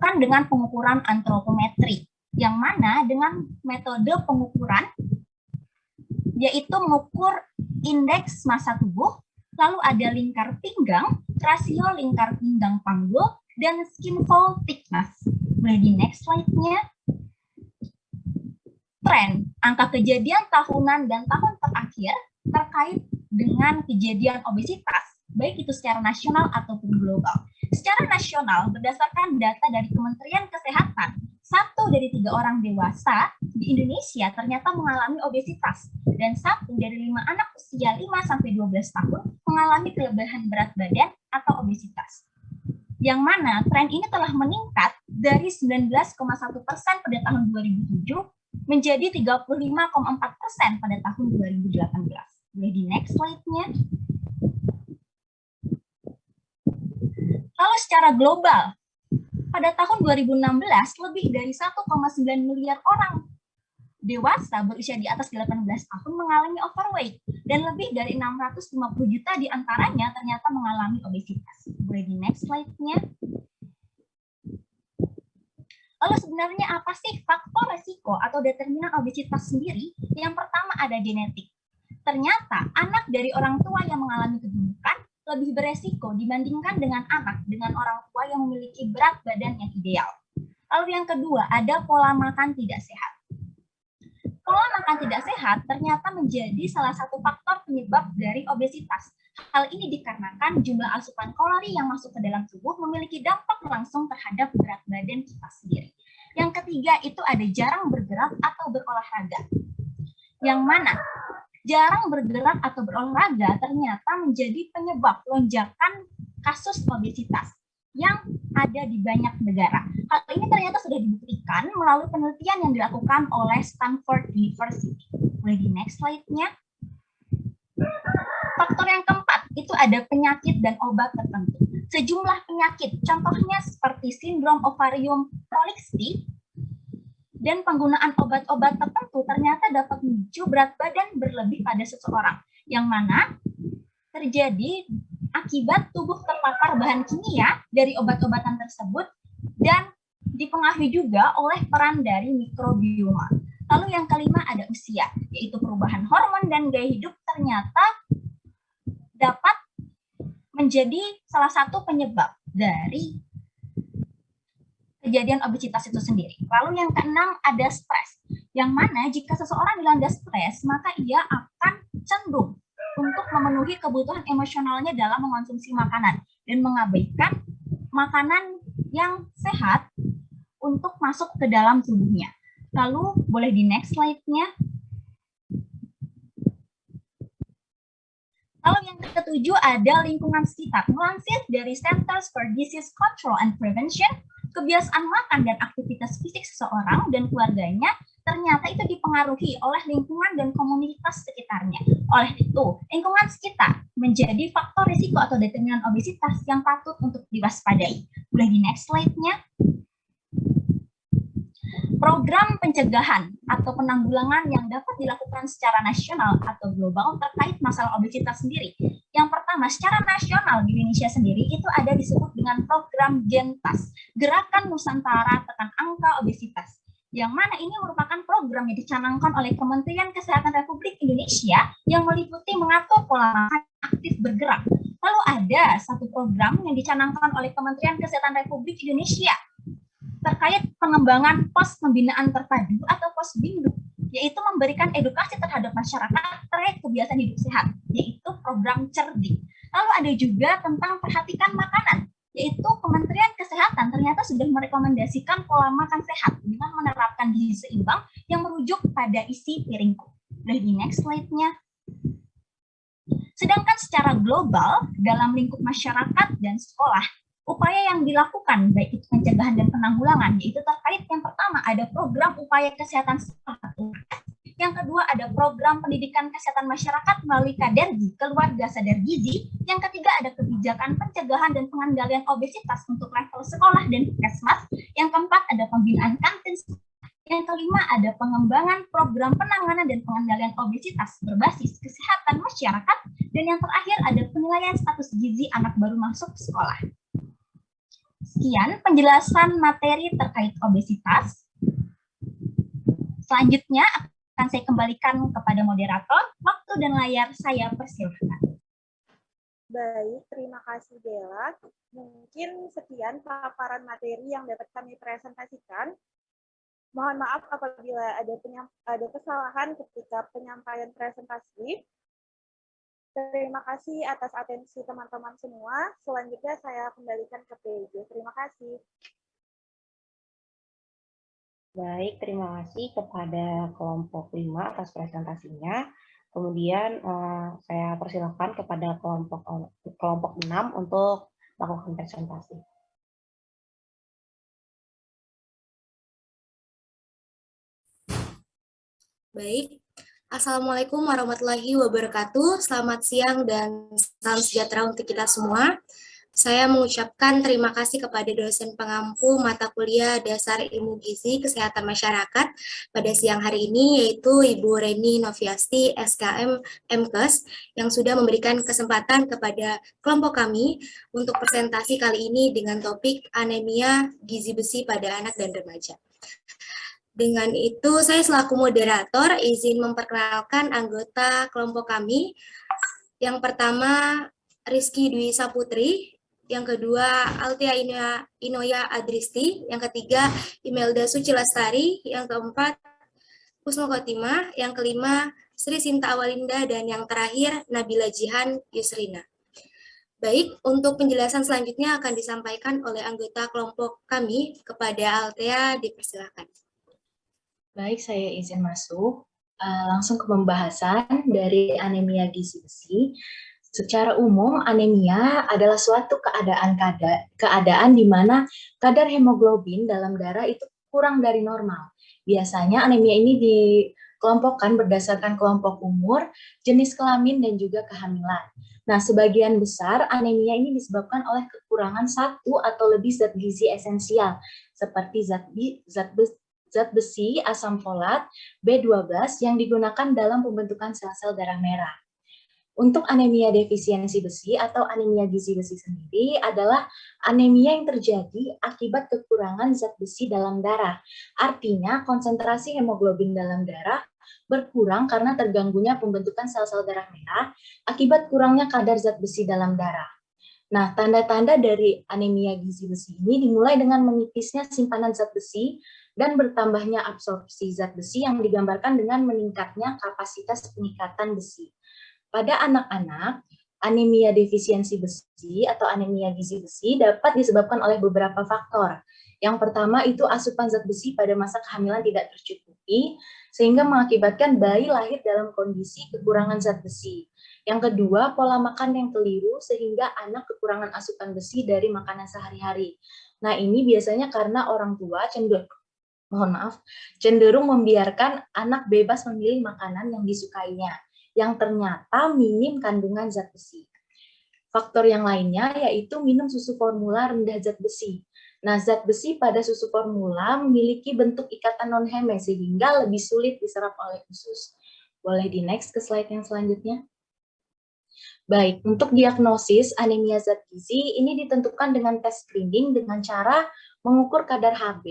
A: kan dengan pengukuran antropometri, yang mana dengan metode pengukuran yaitu mengukur indeks massa tubuh, lalu ada lingkar pinggang, rasio lingkar pinggang panggul,
O: dan skinfold thickness. Boleh di next slide-nya. Tren, angka kejadian tahunan dan tahun terakhir terkait dengan kejadian obesitas, baik itu secara nasional ataupun global. Secara nasional, berdasarkan data dari Kementerian Kesehatan, 1 dari 3 orang dewasa di Indonesia ternyata mengalami obesitas, dan 1 dari 5 anak usia 5-12 tahun mengalami kelebihan berat badan atau obesitas. Yang mana tren ini telah meningkat dari 19,1% pada tahun 2007 menjadi 35,4% pada tahun 2018. Boleh di next slide-nya. Lalu secara global, pada tahun 2016 lebih dari 1,9 miliar orang dewasa berusia di atas 18 tahun mengalami overweight dan lebih dari 650 juta di antaranya ternyata mengalami obesitas. Boleh di next slide-nya. Lalu sebenarnya apa sih faktor resiko atau determinan obesitas sendiri? Yang pertama ada genetik. Ternyata anak dari orang tua yang mengalami kegemukan lebih beresiko dibandingkan dengan anak dengan orang tua yang memiliki berat badan yang ideal. Lalu yang kedua ada pola makan tidak sehat. Pola makan tidak sehat ternyata menjadi salah satu faktor penyebab dari obesitas. Hal ini dikarenakan jumlah asupan kalori yang masuk ke dalam tubuh memiliki dampak langsung terhadap berat badan kita sendiri. Yang ketiga itu ada jarang bergerak atau berolahraga. Yang mana jarang bergerak atau berolahraga ternyata menjadi penyebab lonjakan kasus obesitas yang ada di banyak negara. Hal ini ternyata sudah dibuktikan melalui penelitian yang dilakukan oleh Stanford University. Boleh di next slide-nya. Faktor yang keempat, itu ada penyakit dan obat tertentu. Sejumlah penyakit, contohnya seperti sindrom ovarium polycystic, dan penggunaan obat-obat tertentu ternyata dapat memicu berat badan berlebih pada seseorang, yang mana terjadi akibat tubuh terpapar bahan kimia dari obat-obatan tersebut dan dipengaruhi juga oleh peran dari mikrobioma. Lalu yang kelima ada usia, yaitu perubahan hormon dan gaya hidup ternyata dapat menjadi salah satu penyebab dari kejadian obesitas itu sendiri. Lalu yang keenam ada stres, yang mana jika seseorang dilanda stres, maka ia akan cenderung untuk memenuhi kebutuhan emosionalnya dalam mengonsumsi makanan dan mengabaikan makanan yang sehat untuk masuk ke dalam tubuhnya. Lalu boleh di next slide-nya. Lalu yang ketujuh ada lingkungan sekitar. Melansir dari Centers for Disease Control and Prevention, kebiasaan makan dan aktivitas fisik seseorang dan keluarganya ternyata itu dipengaruhi oleh lingkungan dan komunitas sekitarnya. Oleh itu, lingkungan sekitar menjadi faktor risiko atau determinan obesitas yang patut untuk diwaspadai. Boleh di next slide-nya. Program pencegahan atau penanggulangan yang dapat dilakukan secara nasional atau global terkait masalah obesitas sendiri. Yang pertama, secara nasional di Indonesia sendiri itu ada disebut dengan program GENTAS, Gerakan Nusantara Tekan Angka Obesitas, yang mana ini merupakan program yang dicanangkan oleh Kementerian Kesehatan Republik Indonesia yang meliputi mengatur pola makan aktif bergerak. Lalu ada satu program yang dicanangkan oleh Kementerian Kesehatan Republik Indonesia terkait pengembangan pos pembinaan terpadu atau POSBINDU, yaitu memberikan edukasi terhadap masyarakat terkait kebiasaan hidup sehat, yaitu program Cerdik. Lalu ada juga tentang perhatikan makanan, yaitu Kementerian Kesehatan ternyata sudah merekomendasikan pola makan sehat dengan menerapkan gizi seimbang yang merujuk pada isi piringku. Boleh di next slide-nya. Sedangkan secara global, dalam lingkup masyarakat dan sekolah, upaya yang dilakukan, baik itu pencegahan dan penanggulangan, yaitu terkait yang pertama ada program upaya kesehatan sekolah. Yang kedua ada program pendidikan kesehatan masyarakat melalui KDRGI, Keluarga Sadar Gizi. Yang ketiga ada kebijakan pencegahan dan pengendalian obesitas untuk level sekolah dan puskesmas. Yang keempat ada pembinaan kantin. Yang kelima ada pengembangan program penanganan dan pengendalian obesitas berbasis kesehatan masyarakat. Dan yang terakhir ada penilaian status gizi anak baru masuk sekolah. Sekian penjelasan materi terkait obesitas. Selanjutnya akan saya kembalikan kepada moderator. Waktu dan layar saya persilahkan.
N: Baik, terima kasih Bella. Mungkin sekian paparan materi yang dapat kami presentasikan. Mohon maaf apabila ada kesalahan ketika penyampaian presentasi. Terima kasih atas atensi teman-teman semua. Selanjutnya saya kembalikan ke PJ. Terima kasih.
C: Baik, terima kasih kepada kelompok 5 atas presentasinya. Kemudian saya persilakan kepada kelompok 6 untuk melakukan presentasi.
H: Baik, Assalamualaikum warahmatullahi wabarakatuh. Selamat siang dan salam sejahtera untuk kita semua. Saya mengucapkan terima kasih kepada dosen pengampu mata kuliah Dasar Ilmu Gizi Kesehatan Masyarakat pada siang hari ini, yaitu Ibu Reni Noviasti, SKM MKes, yang sudah memberikan kesempatan kepada kelompok kami untuk presentasi kali ini dengan topik anemia gizi besi pada anak dan remaja. Dengan itu, saya selaku moderator izin memperkenalkan anggota kelompok kami. Yang pertama, Rizky Dwi Saputri. Yang kedua, Altia Inoya Adristi. Yang ketiga, Imelda Suci Lestari. Yang keempat, Kusno Khotimah. Yang kelima, Sri Sinta Awalinda. Dan yang terakhir, Nabila Jihan Yusrina. Baik, untuk penjelasan selanjutnya akan disampaikan oleh anggota kelompok kami. Kepada Altia, dipersilakan.
P: Baik, saya izin masuk. Langsung ke pembahasan dari anemia gizi besi. Secara umum, anemia adalah suatu keadaan di mana kadar hemoglobin dalam darah itu kurang dari normal. Biasanya anemia ini dikelompokkan berdasarkan kelompok umur, jenis kelamin, dan juga kehamilan. Nah, sebagian besar anemia ini disebabkan oleh kekurangan satu atau lebih zat gizi esensial, seperti zat besi, asam folat, B12 yang digunakan dalam pembentukan sel-sel darah merah. Untuk anemia defisiensi besi atau anemia gizi besi sendiri adalah anemia yang terjadi akibat kekurangan zat besi dalam darah. Artinya konsentrasi hemoglobin dalam darah berkurang karena terganggunya pembentukan sel-sel darah merah akibat kurangnya kadar zat besi dalam darah. Nah, tanda-tanda dari anemia gizi besi ini dimulai dengan menipisnya simpanan zat besi dan bertambahnya absorpsi zat besi yang digambarkan dengan meningkatnya kapasitas pengikatan besi. Pada anak-anak, anemia defisiensi besi atau anemia gizi besi dapat disebabkan oleh beberapa faktor. Yang pertama itu asupan zat besi pada masa kehamilan tidak tercukupi, sehingga mengakibatkan bayi lahir dalam kondisi kekurangan zat besi. Yang kedua, pola makan yang keliru sehingga anak kekurangan asupan besi dari makanan sehari-hari. Nah, ini biasanya karena orang tua cenderung membiarkan anak bebas memilih makanan yang disukainya, yang ternyata minim kandungan zat besi. Faktor yang lainnya yaitu minum susu formula rendah zat besi. Nah, zat besi pada susu formula memiliki bentuk ikatan non-heme sehingga lebih sulit diserap oleh usus. Boleh di next ke slide yang selanjutnya. Baik, untuk diagnosis anemia zat gizi ini ditentukan dengan tes screening dengan cara mengukur kadar Hb,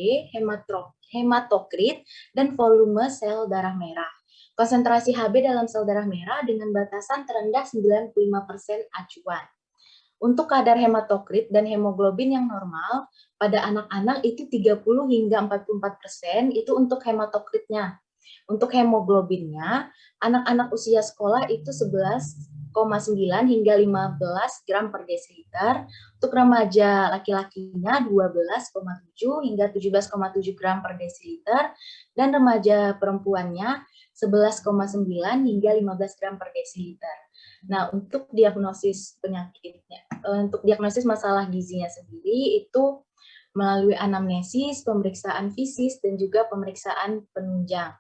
P: hematokrit, dan volume sel darah merah. Konsentrasi Hb dalam sel darah merah dengan batasan terendah 95% acuan. Untuk kadar hematokrit dan hemoglobin yang normal, pada anak-anak itu 30 hingga 44% itu untuk hematokritnya. Untuk hemoglobinnya, anak-anak usia sekolah itu 11,9 hingga 15 gram per desiliter. Untuk remaja laki-lakinya 12,7 hingga 17,7 gram per desiliter. Dan remaja perempuannya 11,9 hingga 15 gram per desiliter. Nah, untuk diagnosis penyakitnya, untuk diagnosis masalah gizinya sendiri itu melalui anamnesis, pemeriksaan fisis, dan juga pemeriksaan penunjang.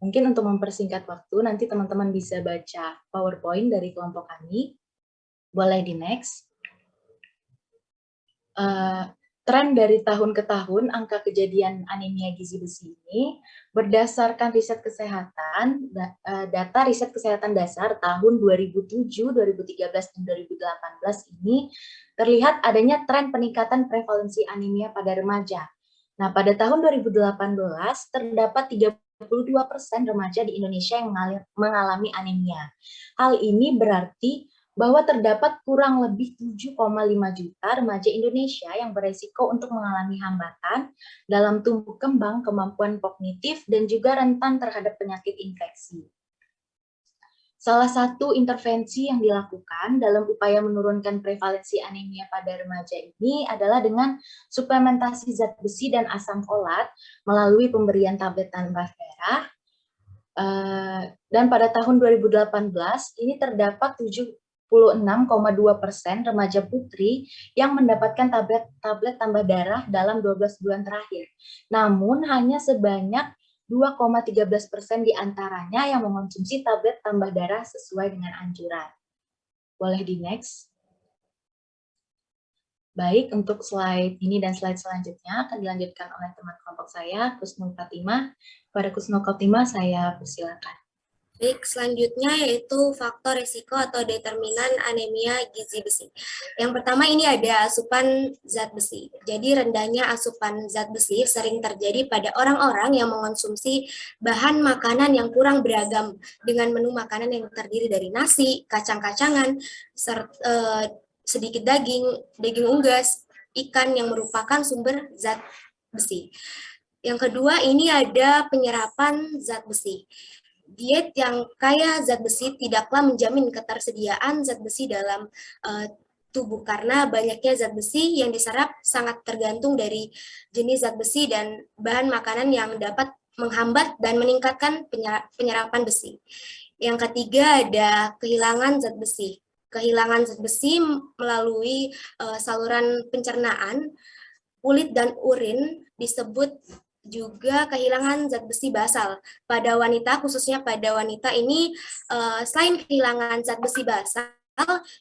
P: Mungkin untuk mempersingkat waktu, nanti teman-teman bisa baca PowerPoint dari kelompok kami. Boleh di next. Tren dari tahun ke tahun angka kejadian anemia gizi besi ini berdasarkan riset kesehatan, data riset kesehatan dasar tahun 2007, 2013, dan 2018 ini terlihat adanya tren peningkatan prevalensi anemia pada remaja. Nah, pada tahun 2018 terdapat 32% remaja di Indonesia yang mengalami anemia. Hal ini berarti bahwa terdapat kurang lebih 7,5 juta remaja Indonesia yang beresiko untuk mengalami hambatan dalam tumbuh kembang, kemampuan kognitif, dan juga rentan terhadap penyakit infeksi. Salah satu intervensi yang dilakukan dalam upaya menurunkan prevalensi anemia pada remaja ini adalah dengan suplementasi zat besi dan asam folat melalui pemberian tablet tambah darah. Dan pada tahun 2018 ini terdapat 76,2% remaja putri yang mendapatkan tablet tambah darah dalam 12 bulan terakhir. Namun hanya sebanyak 2,13% diantaranya yang mengonsumsi tablet tambah darah sesuai dengan anjuran. Boleh di next. Baik, untuk slide ini dan slide selanjutnya akan dilanjutkan oleh teman kelompok saya, Kusnul Fatimah. Pada Kusnul Fatimah, saya persilakan.
Q: Baik, selanjutnya yaitu faktor risiko atau determinan anemia gizi besi. Yang pertama ini ada asupan zat besi. Jadi rendahnya asupan zat besi sering terjadi pada orang-orang yang mengonsumsi bahan makanan yang kurang beragam dengan menu makanan yang terdiri dari nasi, kacang-kacangan, sedikit daging unggas, ikan yang merupakan sumber zat besi. Yang kedua ini ada penyerapan zat besi. Diet yang kaya zat besi tidaklah menjamin ketersediaan zat besi dalam tubuh karena banyaknya zat besi yang diserap sangat tergantung dari jenis zat besi dan bahan makanan yang dapat menghambat dan meningkatkan penyerapan besi. Yang ketiga ada kehilangan zat besi. Kehilangan zat besi melalui saluran pencernaan, kulit dan urin disebut juga kehilangan zat besi basal. Pada wanita, khususnya pada wanita ini, selain kehilangan zat besi basal,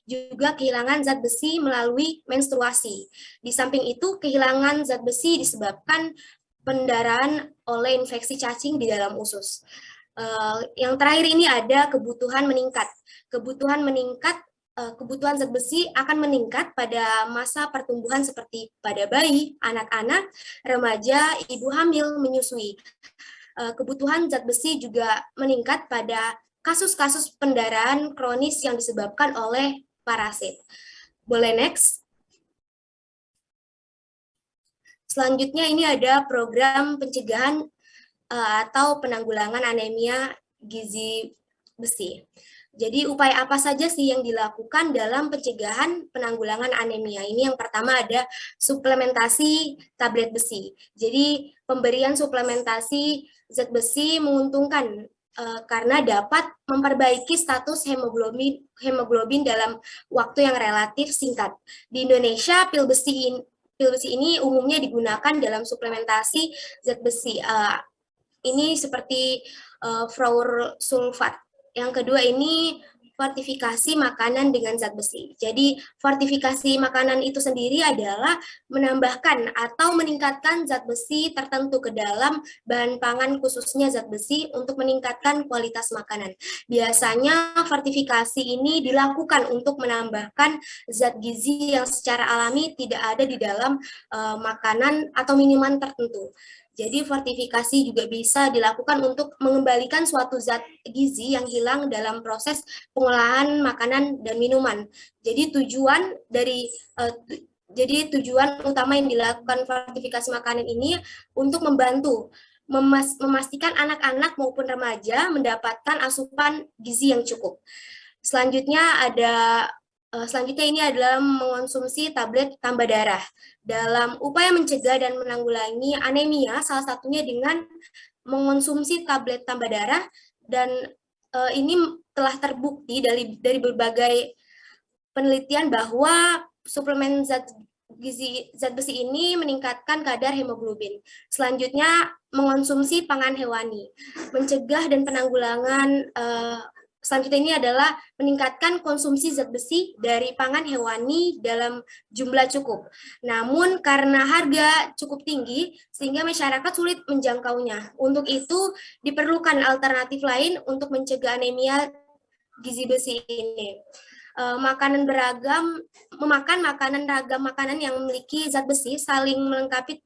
Q: juga kehilangan zat besi melalui menstruasi. Di samping itu, kehilangan zat besi disebabkan pendarahan oleh infeksi cacing di dalam usus. Yang terakhir ini ada kebutuhan meningkat. Kebutuhan zat besi akan meningkat pada masa pertumbuhan seperti pada bayi, anak-anak, remaja, ibu hamil, menyusui. Kebutuhan zat besi juga meningkat pada kasus-kasus pendarahan kronis yang disebabkan oleh parasit. Boleh next? Selanjutnya ini ada program pencegahan atau penanggulangan anemia gizi besi. Jadi upaya apa saja sih yang dilakukan dalam pencegahan penanggulangan anemia? Ini yang pertama ada suplementasi tablet besi. Jadi pemberian suplementasi zat besi menguntungkan karena dapat memperbaiki status hemoglobin dalam waktu yang relatif singkat. Di Indonesia pil besi ini umumnya digunakan dalam suplementasi zat besi. Ini seperti fluorosulfat. Yang kedua ini fortifikasi makanan dengan zat besi. Jadi fortifikasi makanan itu sendiri adalah menambahkan atau meningkatkan zat besi tertentu ke dalam bahan pangan khususnya zat besi untuk meningkatkan kualitas makanan. Biasanya fortifikasi ini dilakukan untuk menambahkan zat gizi yang secara alami tidak ada di dalam makanan atau minuman tertentu. Jadi fortifikasi juga bisa dilakukan untuk mengembalikan suatu zat gizi yang hilang dalam proses pengolahan makanan dan minuman. Jadi tujuan utama yang dilakukan fortifikasi makanan ini untuk membantu memastikan anak-anak maupun remaja mendapatkan asupan gizi yang cukup. Selanjutnya ini adalah mengonsumsi tablet tambah darah. Dalam upaya mencegah dan menanggulangi anemia, salah satunya dengan mengonsumsi tablet tambah darah, dan ini telah terbukti dari berbagai penelitian bahwa suplemen zat besi ini meningkatkan kadar hemoglobin. Selanjutnya, mengonsumsi pangan hewani. Mencegah dan penanggulangan selanjutnya ini adalah meningkatkan konsumsi zat besi dari pangan hewani dalam jumlah cukup. Namun karena harga cukup tinggi, sehingga masyarakat sulit menjangkaunya. Untuk itu diperlukan alternatif lain untuk mencegah anemia gizi besi ini. Memakan ragam makanan yang memiliki zat besi saling melengkapi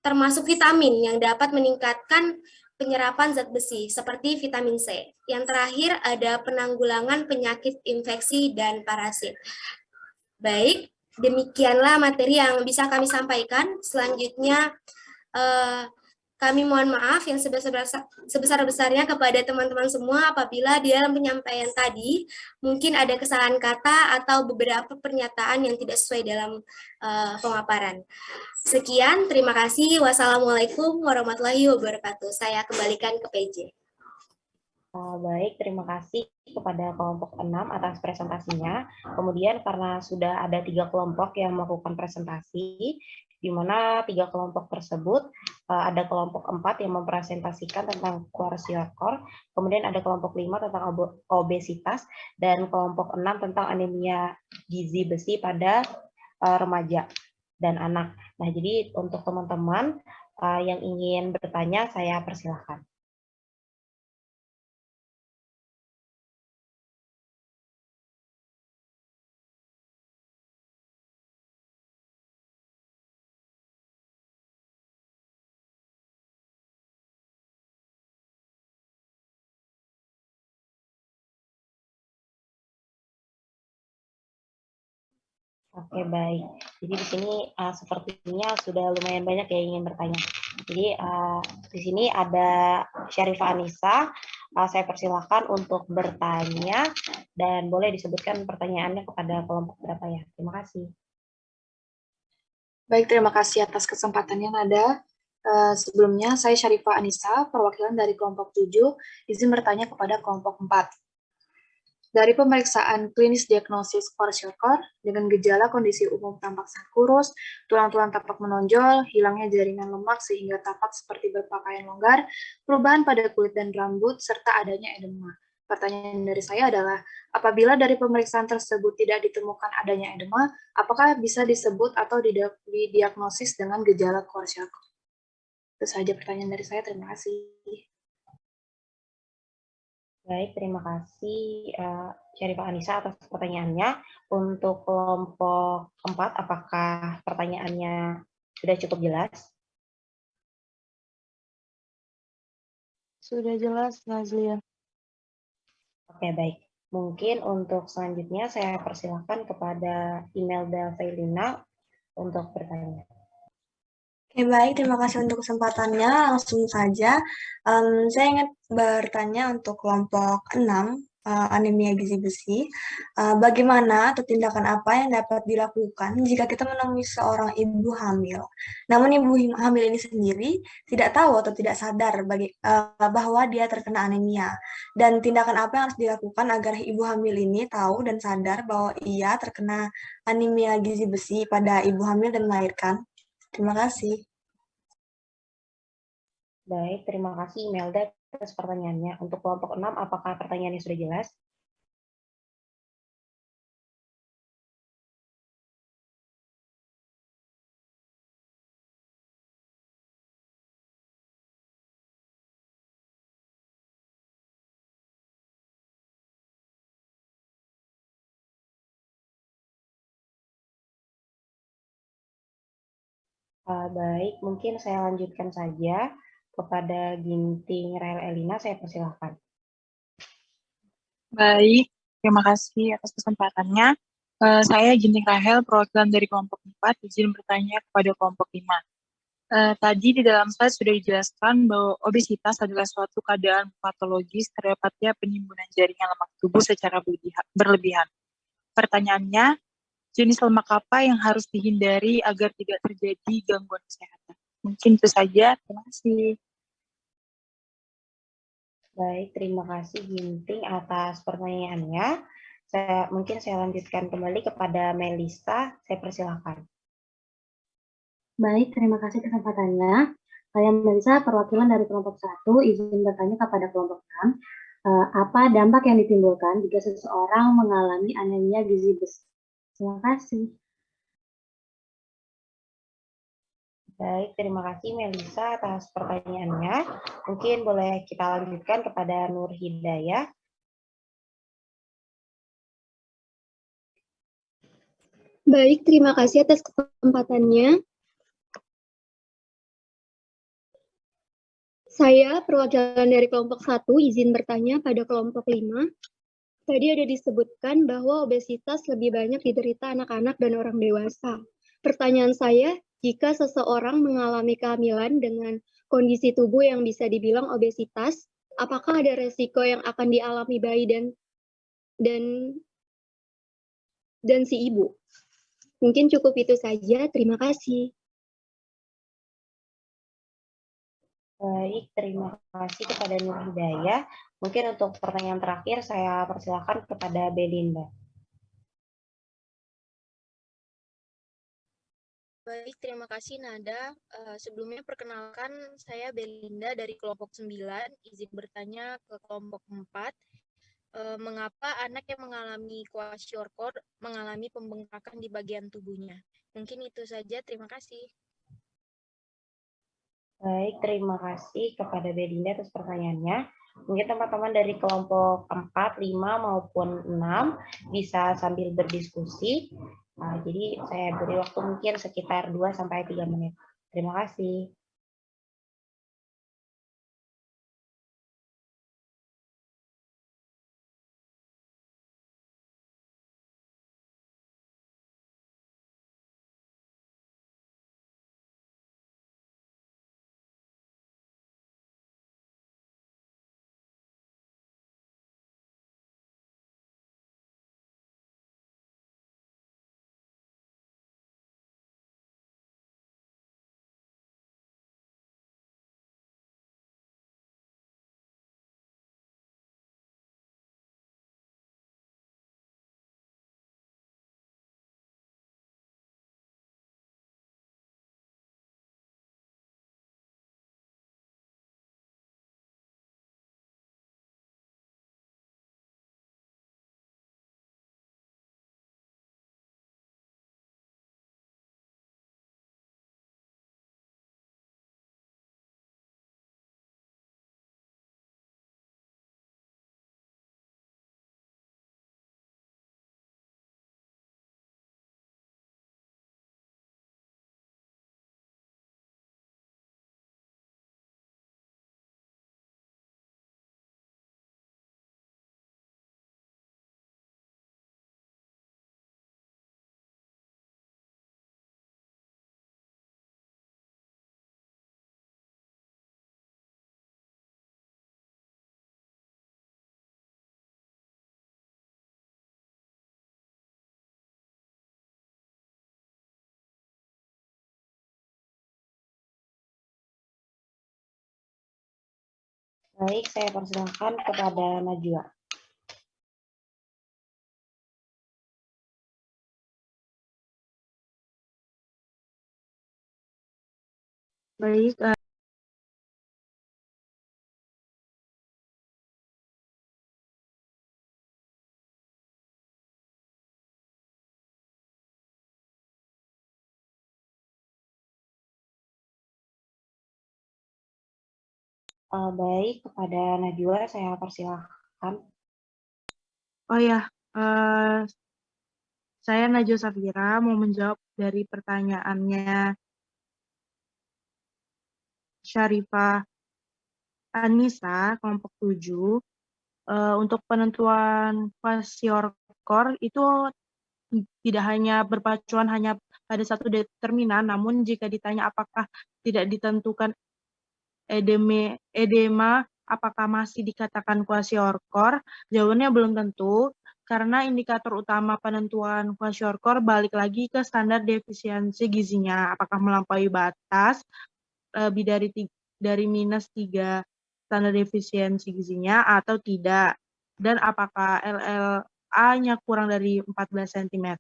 Q: termasuk vitamin yang dapat meningkatkan penyerapan zat besi seperti vitamin C. Yang terakhir ada penanggulangan penyakit infeksi dan parasit. Baik, demikianlah materi yang bisa kami sampaikan. Selanjutnya kami mohon maaf yang sebesar-besarnya kepada teman-teman semua apabila di dalam penyampaian tadi mungkin ada kesalahan kata atau beberapa pernyataan yang tidak sesuai dalam pemaparan. Sekian, terima kasih. Wassalamualaikum warahmatullahi wabarakatuh. Saya kembalikan ke PJ.
C: Baik, terima kasih kepada kelompok 6 atas presentasinya. Kemudian karena sudah ada 3 kelompok yang melakukan presentasi, di mana 3 kelompok tersebut ada kelompok 4 yang mempresentasikan tentang kwashiorkor, kemudian ada kelompok 5 tentang obesitas, dan kelompok 6 tentang anemia gizi besi pada remaja dan anak. Nah, jadi untuk teman-teman yang ingin bertanya, saya persilahkan. Oke, baik. Jadi di sini sepertinya sudah lumayan banyak yang ingin bertanya. Jadi di sini ada Syarifah Anissa. Saya persilahkan untuk bertanya dan boleh disebutkan pertanyaannya kepada kelompok berapa ya. Terima kasih.
R: Baik, terima kasih atas kesempatannya, Nada. Sebelumnya, saya Syarifah Anissa, perwakilan dari kelompok 7, izin bertanya kepada kelompok 4. Dari pemeriksaan klinis diagnosis kwashiorkor dengan gejala kondisi umum tampak sangat kurus, tulang-tulang tapak menonjol, hilangnya jaringan lemak sehingga tapak seperti berpakaian longgar, perubahan pada kulit dan rambut, serta adanya edema. Pertanyaan dari saya adalah, apabila dari pemeriksaan tersebut tidak ditemukan adanya edema, apakah bisa disebut atau didiagnosis dengan gejala kwashiorkor? Itu saja pertanyaan dari saya, terima kasih.
C: Baik, terima kasih Syarifah Anissa atas pertanyaannya. Untuk kelompok 4, apakah pertanyaannya sudah cukup jelas?
S: Sudah jelas, Nazlia.
C: Oke, baik. Mungkin untuk selanjutnya saya persilahkan kepada Imelda Failina untuk bertanya.
H: Oke, baik. Terima kasih untuk kesempatannya. Langsung saja. Saya ingin bertanya untuk kelompok 6, anemia gizi besi. Bagaimana atau tindakan apa yang dapat dilakukan jika kita menemui seorang ibu hamil? Namun ibu hamil ini sendiri tidak tahu atau tidak sadar bahwa dia terkena anemia. Dan tindakan apa yang harus dilakukan agar ibu hamil ini tahu dan sadar bahwa ia terkena anemia gizi besi pada ibu hamil dan melahirkan? Terima kasih.
C: Baik, terima kasih Imelda atas pertanyaannya. Untuk kelompok 6, apakah pertanyaannya sudah jelas? Baik, mungkin saya lanjutkan saja kepada Ginting Rael Elina, saya persilahkan.
S: Baik, terima kasih atas kesempatannya. Saya Ginting Rahel, perwakilan dari kelompok 4, izin bertanya kepada kelompok 5. Tadi di dalam slide sudah dijelaskan bahwa obesitas adalah suatu keadaan patologis terdapatnya penimbunan jaringan lemak tubuh secara berlebihan. Pertanyaannya, jenis lemak apa yang harus dihindari agar tidak terjadi gangguan kesehatan? Mungkin itu saja, terima kasih.
C: Baik, terima kasih Ginting atas pertanyaannya. Mungkin saya lanjutkan kembali kepada Melisa, saya persilahkan.
A: Baik, terima kasih kesempatannya. Saya Melisa, perwakilan dari kelompok 1, izin bertanya kepada kelompok 6. Apa dampak yang ditimbulkan jika seseorang mengalami anemia gizi besi? Terima kasih.
C: Baik, terima kasih Melisa atas pertanyaannya. Mungkin boleh kita lanjutkan kepada Nur Hidayah.
T: Baik, terima kasih atas kesempatannya. Saya perwakilan dari kelompok 1 izin bertanya pada kelompok 5. Tadi ada disebutkan bahwa obesitas lebih banyak diderita anak-anak dan orang dewasa. Pertanyaan saya, jika seseorang mengalami kehamilan dengan kondisi tubuh yang bisa dibilang obesitas, apakah ada resiko yang akan dialami bayi dan si ibu? Mungkin cukup itu saja. Terima kasih.
C: Baik, terima kasih kepada Nur Hidayah. Mungkin untuk pertanyaan terakhir saya persilakan kepada Belinda.
J: Baik, terima kasih Nada. Sebelumnya perkenalkan saya Belinda dari kelompok 9, izin bertanya ke kelompok 4. Mengapa anak yang mengalami kwashiorkor mengalami pembengkakan di bagian tubuhnya? Mungkin itu saja, terima kasih.
C: Baik, terima kasih kepada Belinda atas pertanyaannya. Mungkin teman-teman dari kelompok 4, 5, maupun 6 bisa sambil berdiskusi. Jadi saya beri waktu mungkin sekitar 2-3 menit. Terima kasih. Baik, saya persilakan kepada Najwa.
S: Baik,
C: Baik, kepada Najwa saya persilakan.
S: oh ya, saya Najwa Safira mau menjawab dari pertanyaannya Syarifah Anissa, kelompok 7. Untuk penentuan kwashiorkor itu tidak hanya berpacuan hanya pada satu determinan, namun jika ditanya apakah tidak ditentukan edema, apakah masih dikatakan kwashiorkor, jawabannya belum tentu, karena indikator utama penentuan kwashiorkor balik lagi ke standar defisiensi gizinya, apakah melampaui batas lebih dari minus 3 standar defisiensi gizinya atau tidak, dan apakah LLA-nya kurang dari 14 cm,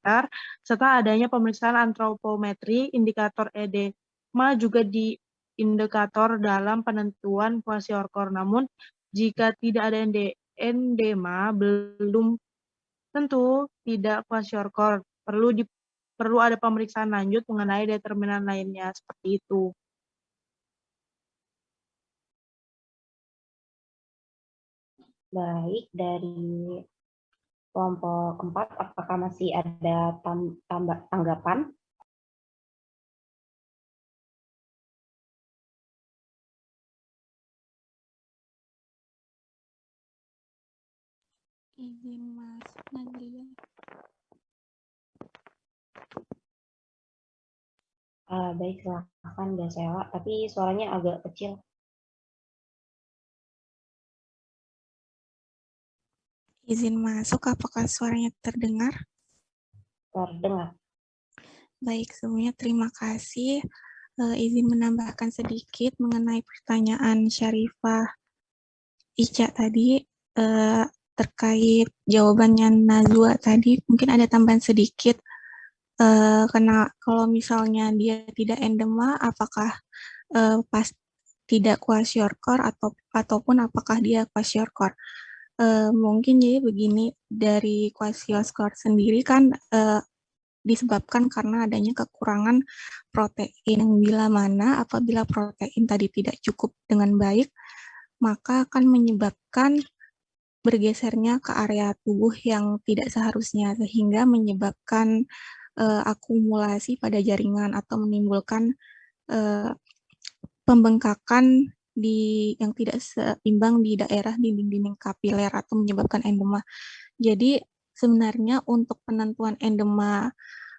S: serta adanya pemeriksaan antropometri, indikator edema juga di indikator dalam penentuan kwashiorkor. Namun, jika tidak ada endema, belum tentu tidak kwashiorkor. Perlu ada pemeriksaan lanjut mengenai determinan lainnya, seperti itu.
C: Baik, dari kelompok 4, apakah masih ada tanggapan?
U: Izin masuk, Nazlia.
C: Baik, silakan Gasela, tapi suaranya agak kecil.
U: Izin masuk, apakah suaranya terdengar?
C: Terdengar.
U: Baik, sebelumnya terima kasih. Izin menambahkan sedikit mengenai pertanyaan Syarifah Ica tadi, terkait jawabannya Najwa tadi, mungkin ada tambahan sedikit. Karena kalau misalnya dia tidak endema, apakah pas tidak kwashiorkor ataupun apakah dia kwashiorkor? Mungkin jadi begini, dari kwashiorkor sendiri kan disebabkan karena adanya kekurangan protein, yang bila mana apabila protein tadi tidak cukup dengan baik, maka akan menyebabkan bergesernya ke area tubuh yang tidak seharusnya, sehingga menyebabkan akumulasi pada jaringan atau menimbulkan pembengkakan yang tidak seimbang di daerah dinding-dinding kapiler atau menyebabkan endema. Jadi sebenarnya untuk penentuan endema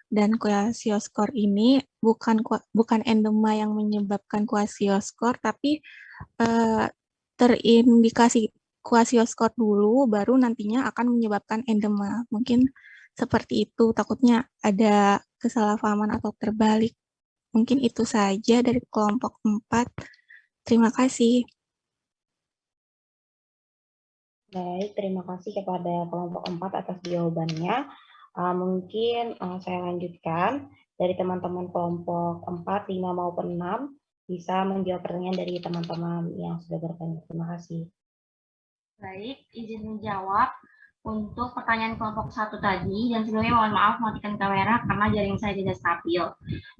U: dan kwashiorkor ini bukan endema yang menyebabkan kwashiorkor, tapi terindikasi kwashiorkor dulu, baru nantinya akan menyebabkan endema. Mungkin seperti itu, takutnya ada kesalahpahaman atau terbalik. Mungkin itu saja dari kelompok 4. Terima kasih.
C: Baik, terima kasih kepada kelompok 4 atas jawabannya. Mungkin saya lanjutkan dari teman-teman kelompok 4, 5 maupun 6 bisa menjawab pertanyaan dari teman-teman yang sudah bertanya. Terima kasih.
V: Baik, izin menjawab untuk pertanyaan kelompok 1 tadi, dan sebelumnya mohon maaf matikan kamera karena jaring saya tidak stabil.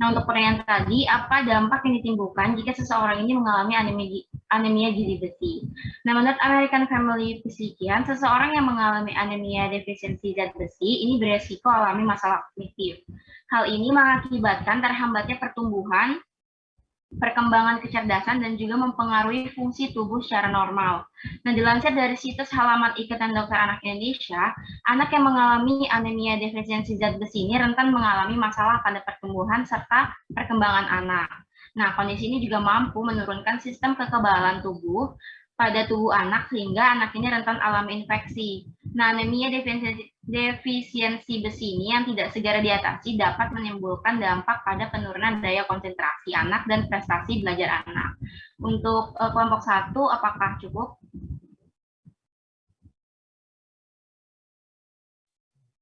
V: Nah, untuk pertanyaan tadi, apa dampak yang ditimbulkan jika seseorang ini mengalami anemia gizi besi? Nah, menurut American Family Physician, seseorang yang mengalami anemia defisiensi zat besi ini beresiko alami masalah kognitif. Hal ini mengakibatkan terhambatnya pertumbuhan, perkembangan kecerdasan, dan juga mempengaruhi fungsi tubuh secara normal. Nah, dilansir dari situs halaman Ikatan Dokter Anak Indonesia, anak yang mengalami anemia defisiensi zat besi ini rentan mengalami masalah pada pertumbuhan serta perkembangan anak. Nah, kondisi ini juga mampu menurunkan sistem kekebalan tubuh pada tubuh anak sehingga anak ini rentan alami infeksi. Nah, anemia defisiensi besi ini yang tidak segera diatasi dapat menimbulkan dampak pada penurunan daya konsentrasi anak dan prestasi belajar anak. Untuk kelompok 1, apakah cukup?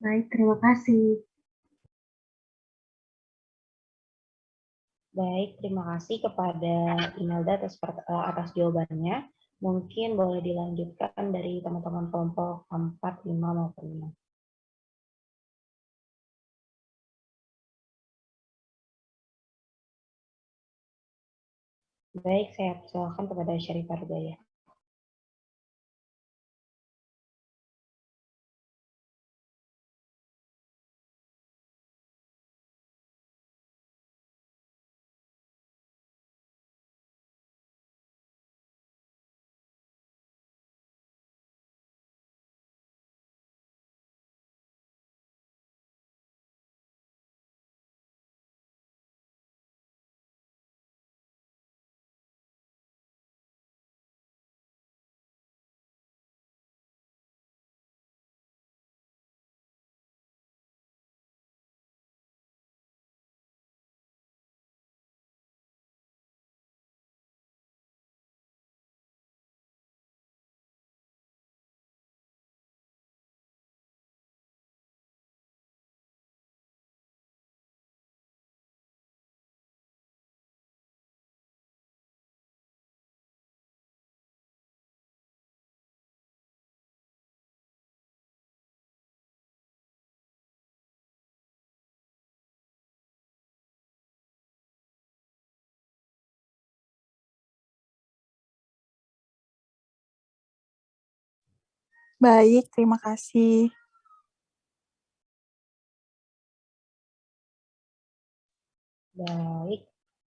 C: Baik, terima kasih. Baik, terima kasih kepada Imelda atas jawabannya. Mungkin boleh dilanjutkan dari teman-teman kelompok 4, 5 maupun 6. Baik, saya persilakan kepada Syarifah Rugaya.
U: Baik, terima kasih.
C: Baik,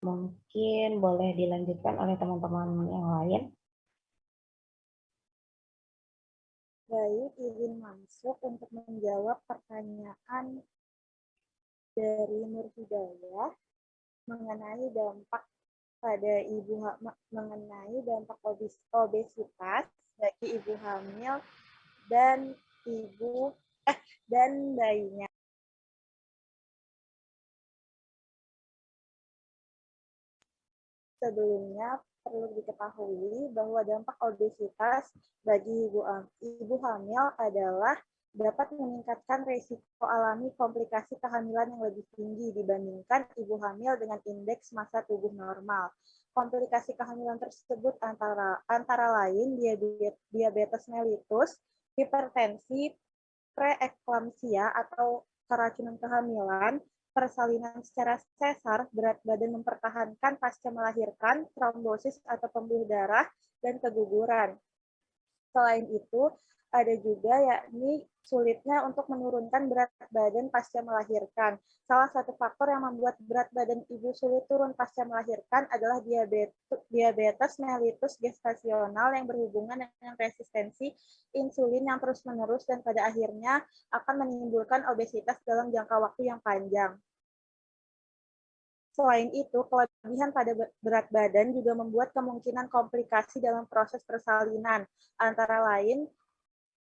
C: mungkin boleh dilanjutkan oleh teman-teman yang lain.
N: Baik, izin masuk untuk menjawab pertanyaan dari Nur Hidayah mengenai dampak obesitas bagi ibu hamil dan bayinya. Sebelumnya perlu diketahui bahwa dampak obesitas bagi ibu hamil adalah dapat meningkatkan risiko alami komplikasi kehamilan yang lebih tinggi dibandingkan ibu hamil dengan indeks massa tubuh normal. Komplikasi kehamilan tersebut antara lain diabetes mellitus, hipertensi, preeklamsia atau keracunan kehamilan, persalinan secara sesar, berat badan mempertahankan pasca melahirkan, trombosis atau pembuluh darah, dan keguguran. Selain itu, ada juga yakni sulitnya untuk menurunkan berat badan pasca melahirkan. Salah satu faktor yang membuat berat badan ibu sulit turun pasca melahirkan adalah diabetes mellitus gestasional yang berhubungan dengan resistensi insulin yang terus-menerus dan pada akhirnya akan menimbulkan obesitas dalam jangka waktu yang panjang. Selain itu, kelebihan pada berat badan juga membuat kemungkinan komplikasi dalam proses persalinan. Antara lain,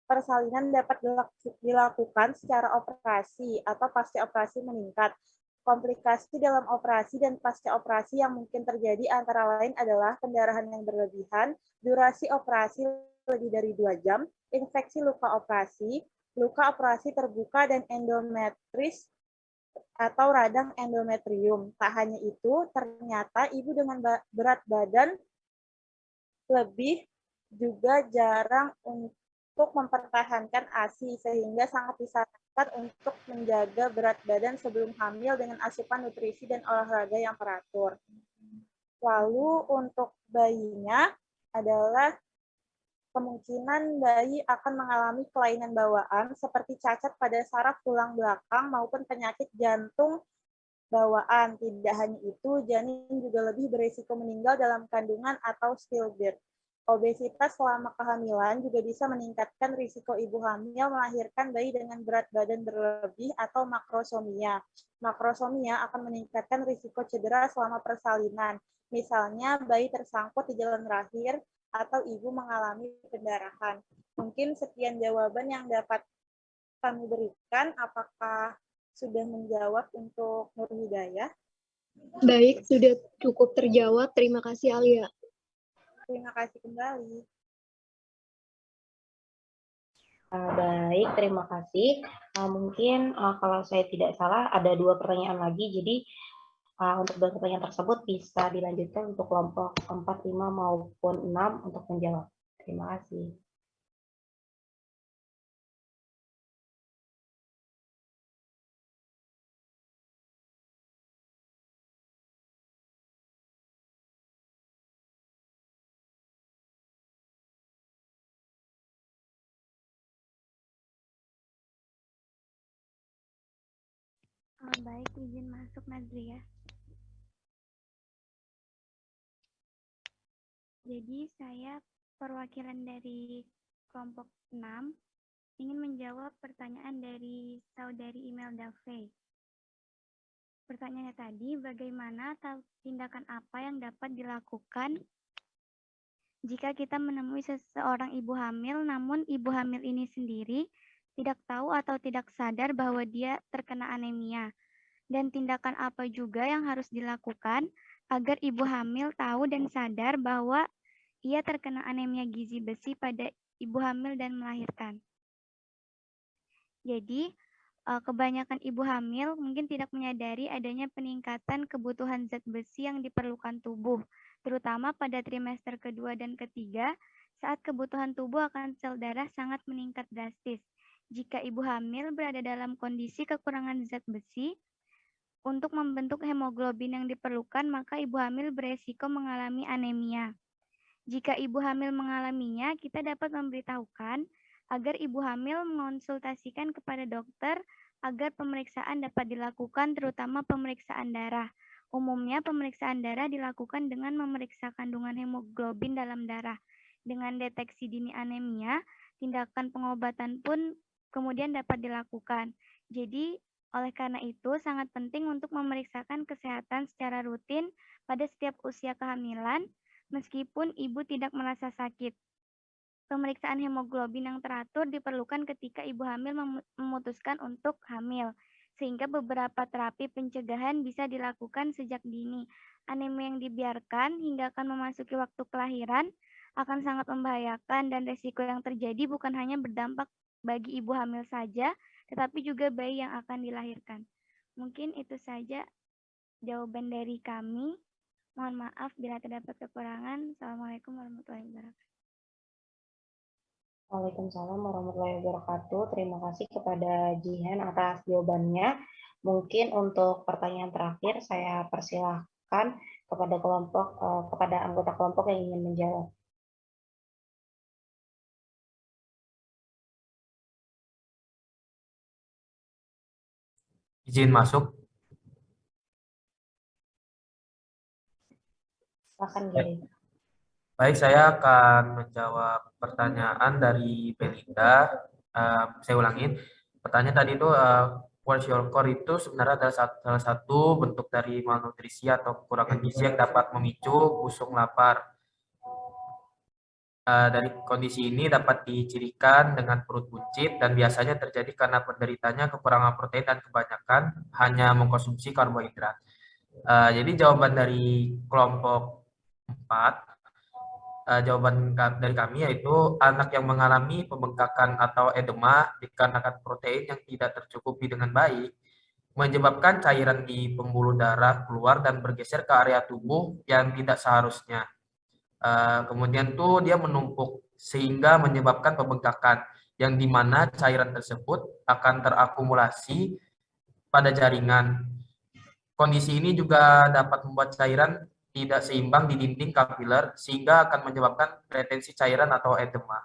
N: persalinan dapat dilakukan secara operasi atau pasca operasi meningkat. Komplikasi dalam operasi dan pasca operasi yang mungkin terjadi antara lain adalah pendarahan yang berlebihan, durasi operasi lebih dari 2 jam, infeksi luka operasi terbuka dan endometris atau radang endometrium. Tak hanya itu, ternyata ibu dengan berat badan lebih juga jarang untuk mempertahankan ASI, sehingga sangat disarankan untuk menjaga berat badan sebelum hamil dengan asupan nutrisi dan olahraga yang teratur. Lalu untuk bayinya adalah kemungkinan bayi akan mengalami kelainan bawaan seperti cacat pada saraf tulang belakang maupun penyakit jantung bawaan. Tidak hanya itu, janin juga lebih berisiko meninggal dalam kandungan atau stillbirth. Obesitas selama kehamilan juga bisa meningkatkan risiko ibu hamil melahirkan bayi dengan berat badan berlebih atau makrosomia. Makrosomia akan meningkatkan risiko cedera selama persalinan. Misalnya, bayi tersangkut di jalan rahim atau ibu mengalami pendarahan. Mungkin sekian jawaban yang dapat kami berikan. Apakah sudah menjawab untuk Nur Hidayah?
T: Baik, sudah cukup terjawab. Terima kasih, Alia.
N: Terima kasih kembali.
C: Baik, terima kasih. Mungkin kalau saya tidak salah ada 2 pertanyaan lagi. Jadi untuk 2 pertanyaan tersebut bisa dilanjutkan untuk kelompok 4, 5 maupun 6 untuk menjawab. Terima kasih.
B: Baik, izin masuk Nazria. Jadi saya perwakilan dari kelompok 6 ingin menjawab pertanyaan dari saudari Imelda Faye. Pertanyaannya tadi, bagaimana tindakan apa yang dapat dilakukan jika kita menemui seseorang ibu hamil, namun ibu hamil ini sendiri tidak tahu atau tidak sadar bahwa dia terkena anemia, dan tindakan apa juga yang harus dilakukan agar ibu hamil tahu dan sadar bahwa ia terkena anemia gizi besi pada ibu hamil dan melahirkan. Jadi, kebanyakan ibu hamil mungkin tidak menyadari adanya peningkatan kebutuhan zat besi yang diperlukan tubuh, terutama pada trimester kedua dan ketiga, saat kebutuhan tubuh akan sel darah sangat meningkat drastis. Jika ibu hamil berada dalam kondisi kekurangan zat besi, untuk membentuk hemoglobin yang diperlukan, maka ibu hamil beresiko mengalami anemia. Jika ibu hamil mengalaminya, kita dapat memberitahukan agar ibu hamil mengonsultasikan kepada dokter agar pemeriksaan dapat dilakukan, terutama pemeriksaan darah. Umumnya, pemeriksaan darah dilakukan dengan memeriksa kandungan hemoglobin dalam darah. Dengan deteksi dini anemia, Tindakan pengobatan pun kemudian dapat dilakukan. Jadi, oleh karena itu sangat penting untuk memeriksakan kesehatan secara rutin pada setiap usia kehamilan, meskipun ibu tidak merasa sakit. Pemeriksaan hemoglobin yang teratur diperlukan ketika ibu hamil memutuskan untuk hamil, sehingga beberapa terapi pencegahan bisa dilakukan sejak dini. Anemia yang dibiarkan hingga akan memasuki waktu kelahiran akan sangat membahayakan, dan resiko yang terjadi bukan hanya berdampak bagi ibu hamil saja, tetapi juga bayi yang akan dilahirkan. Mungkin itu saja jawaban dari kami. Mohon maaf bila terdapat kekurangan. Assalamualaikum warahmatullahi wabarakatuh.
C: Waalaikumsalam warahmatullahi wabarakatuh. Terima kasih kepada Jihan atas jawabannya. Mungkin untuk pertanyaan terakhir saya persilahkan kepada anggota kelompok yang ingin menjawab.
L: Izin masuk.
C: Silakan, Giri.
L: Baik, saya akan menjawab pertanyaan dari Belinda. Saya ulangin. Pertanyaan tadi itu, kwashiorkor itu sebenarnya adalah salah satu bentuk dari malnutrisi atau kekurangan gizi yang dapat memicu busung lapar. Dari kondisi ini dapat dicirikan dengan perut buncit dan biasanya terjadi karena penderitanya kekurangan protein dan kebanyakan hanya mengkonsumsi karbohidrat. Jadi jawaban dari kelompok 4, jawaban dari kami yaitu anak yang mengalami pembengkakan atau edema dikarenakan protein yang tidak tercukupi dengan baik menyebabkan cairan di pembuluh darah keluar dan bergeser ke area tubuh yang tidak seharusnya. Kemudian tuh dia menumpuk sehingga menyebabkan pembengkakan yang dimana cairan tersebut akan terakumulasi pada jaringan. Kondisi ini juga dapat membuat cairan tidak seimbang di dinding kapiler sehingga akan menyebabkan retensi cairan atau edema.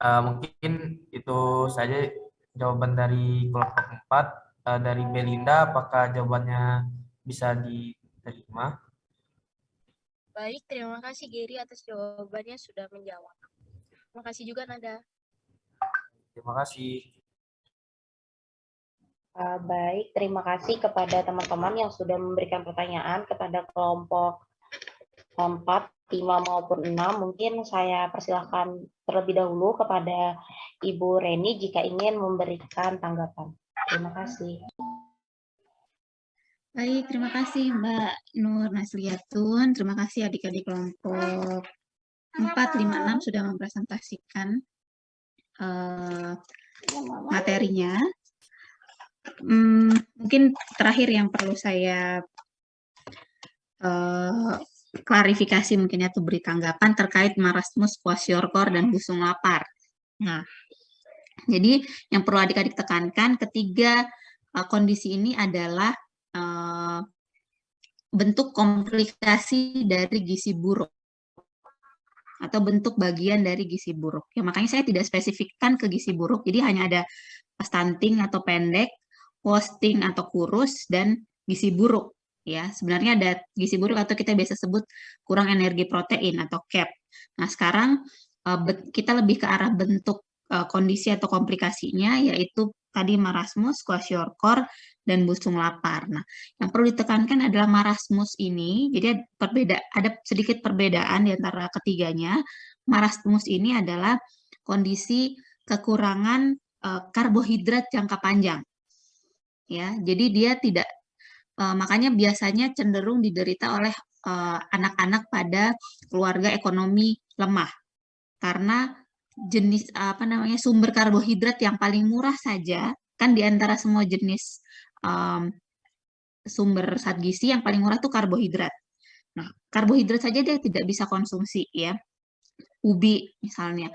L: Mungkin itu saja jawaban dari kelompok 4. Dari Belinda, apakah jawabannya bisa diterima?
J: Baik, terima kasih Giri atas jawabannya sudah menjawab. Terima kasih juga Nada.
L: Terima kasih.
C: Baik, terima kasih kepada teman-teman yang sudah memberikan pertanyaan kepada kelompok 4, 5 maupun 6. Mungkin saya persilahkan terlebih dahulu kepada Ibu Reni jika ingin memberikan tanggapan. Terima kasih.
K: Baik, terima kasih Mbak Nur Nasliatun. Terima kasih adik-adik kelompok 4, 5, 6 sudah mempresentasikan materinya. Mungkin terakhir yang perlu saya klarifikasi mungkin atau beri tanggapan terkait marasmus, kwashiorkor, dan busung lapar. Nah, jadi yang perlu adik-adik tekankan ketiga kondisi ini adalah bentuk komplikasi dari gizi buruk atau bentuk bagian dari gizi buruk. Ya, makanya saya tidak spesifikkan ke gizi buruk, jadi hanya ada stunting atau pendek, wasting atau kurus, dan gizi buruk. Ya, sebenarnya ada gizi buruk atau kita biasa sebut kurang energi protein atau CAP. Nah, sekarang kita lebih ke arah bentuk kondisi atau komplikasinya, yaitu tadi marasmus, kwashiorkor, dan busung lapar. Nah, yang perlu ditekankan adalah marasmus ini, jadi ada sedikit perbedaan di antara ketiganya. Marasmus ini adalah kondisi kekurangan karbohidrat jangka panjang. Ya, jadi dia tidak, makanya biasanya cenderung diderita oleh anak-anak pada keluarga ekonomi lemah, karena jenis sumber karbohidrat yang paling murah saja kan di antara semua jenis sumber zat gizi yang paling murah itu karbohidrat. Nah, karbohidrat saja dia tidak bisa konsumsi ya, ubi misalnya.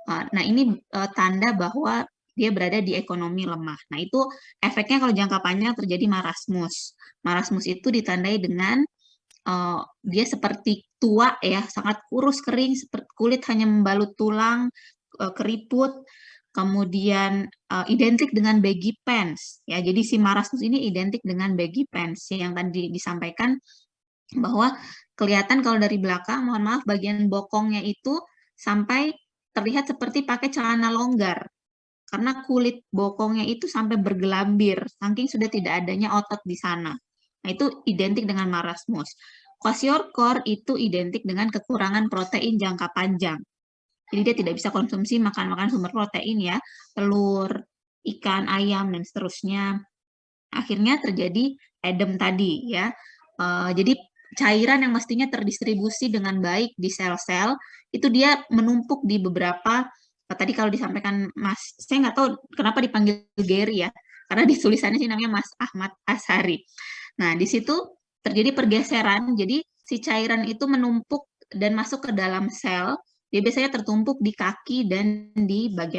K: Nah, ini tanda bahwa dia berada di ekonomi lemah. Nah, itu efeknya kalau jangka panjang terjadi marasmus. Marasmus itu ditandai dengan dia seperti tua ya, sangat kurus, kering, seperti kulit hanya membalut tulang, keriput, kemudian identik dengan baggy pants ya. Jadi si marasmus ini identik dengan baggy pants yang tadi disampaikan bahwa kelihatan kalau dari belakang, mohon maaf, bagian bokongnya itu sampai terlihat seperti pakai celana longgar. Karena kulit bokongnya itu sampai bergelambir, saking sudah tidak adanya otot di sana. Nah, itu identik dengan marasmus. Kwashiorkor itu identik dengan kekurangan protein jangka panjang. Jadi dia tidak bisa konsumsi makan-makan sumber protein ya, telur, ikan, ayam, dan seterusnya. Akhirnya terjadi edem tadi ya. Jadi cairan yang mestinya terdistribusi dengan baik di sel-sel, itu dia menumpuk di beberapa, tadi kalau disampaikan Mas, saya nggak tahu kenapa dipanggil Gary ya, karena di tulisannya sih namanya Mas Ahmad Ashari. Nah, di situ terjadi pergeseran, jadi si cairan itu menumpuk dan masuk ke dalam sel, dia biasanya tertumpuk di kaki dan di bagian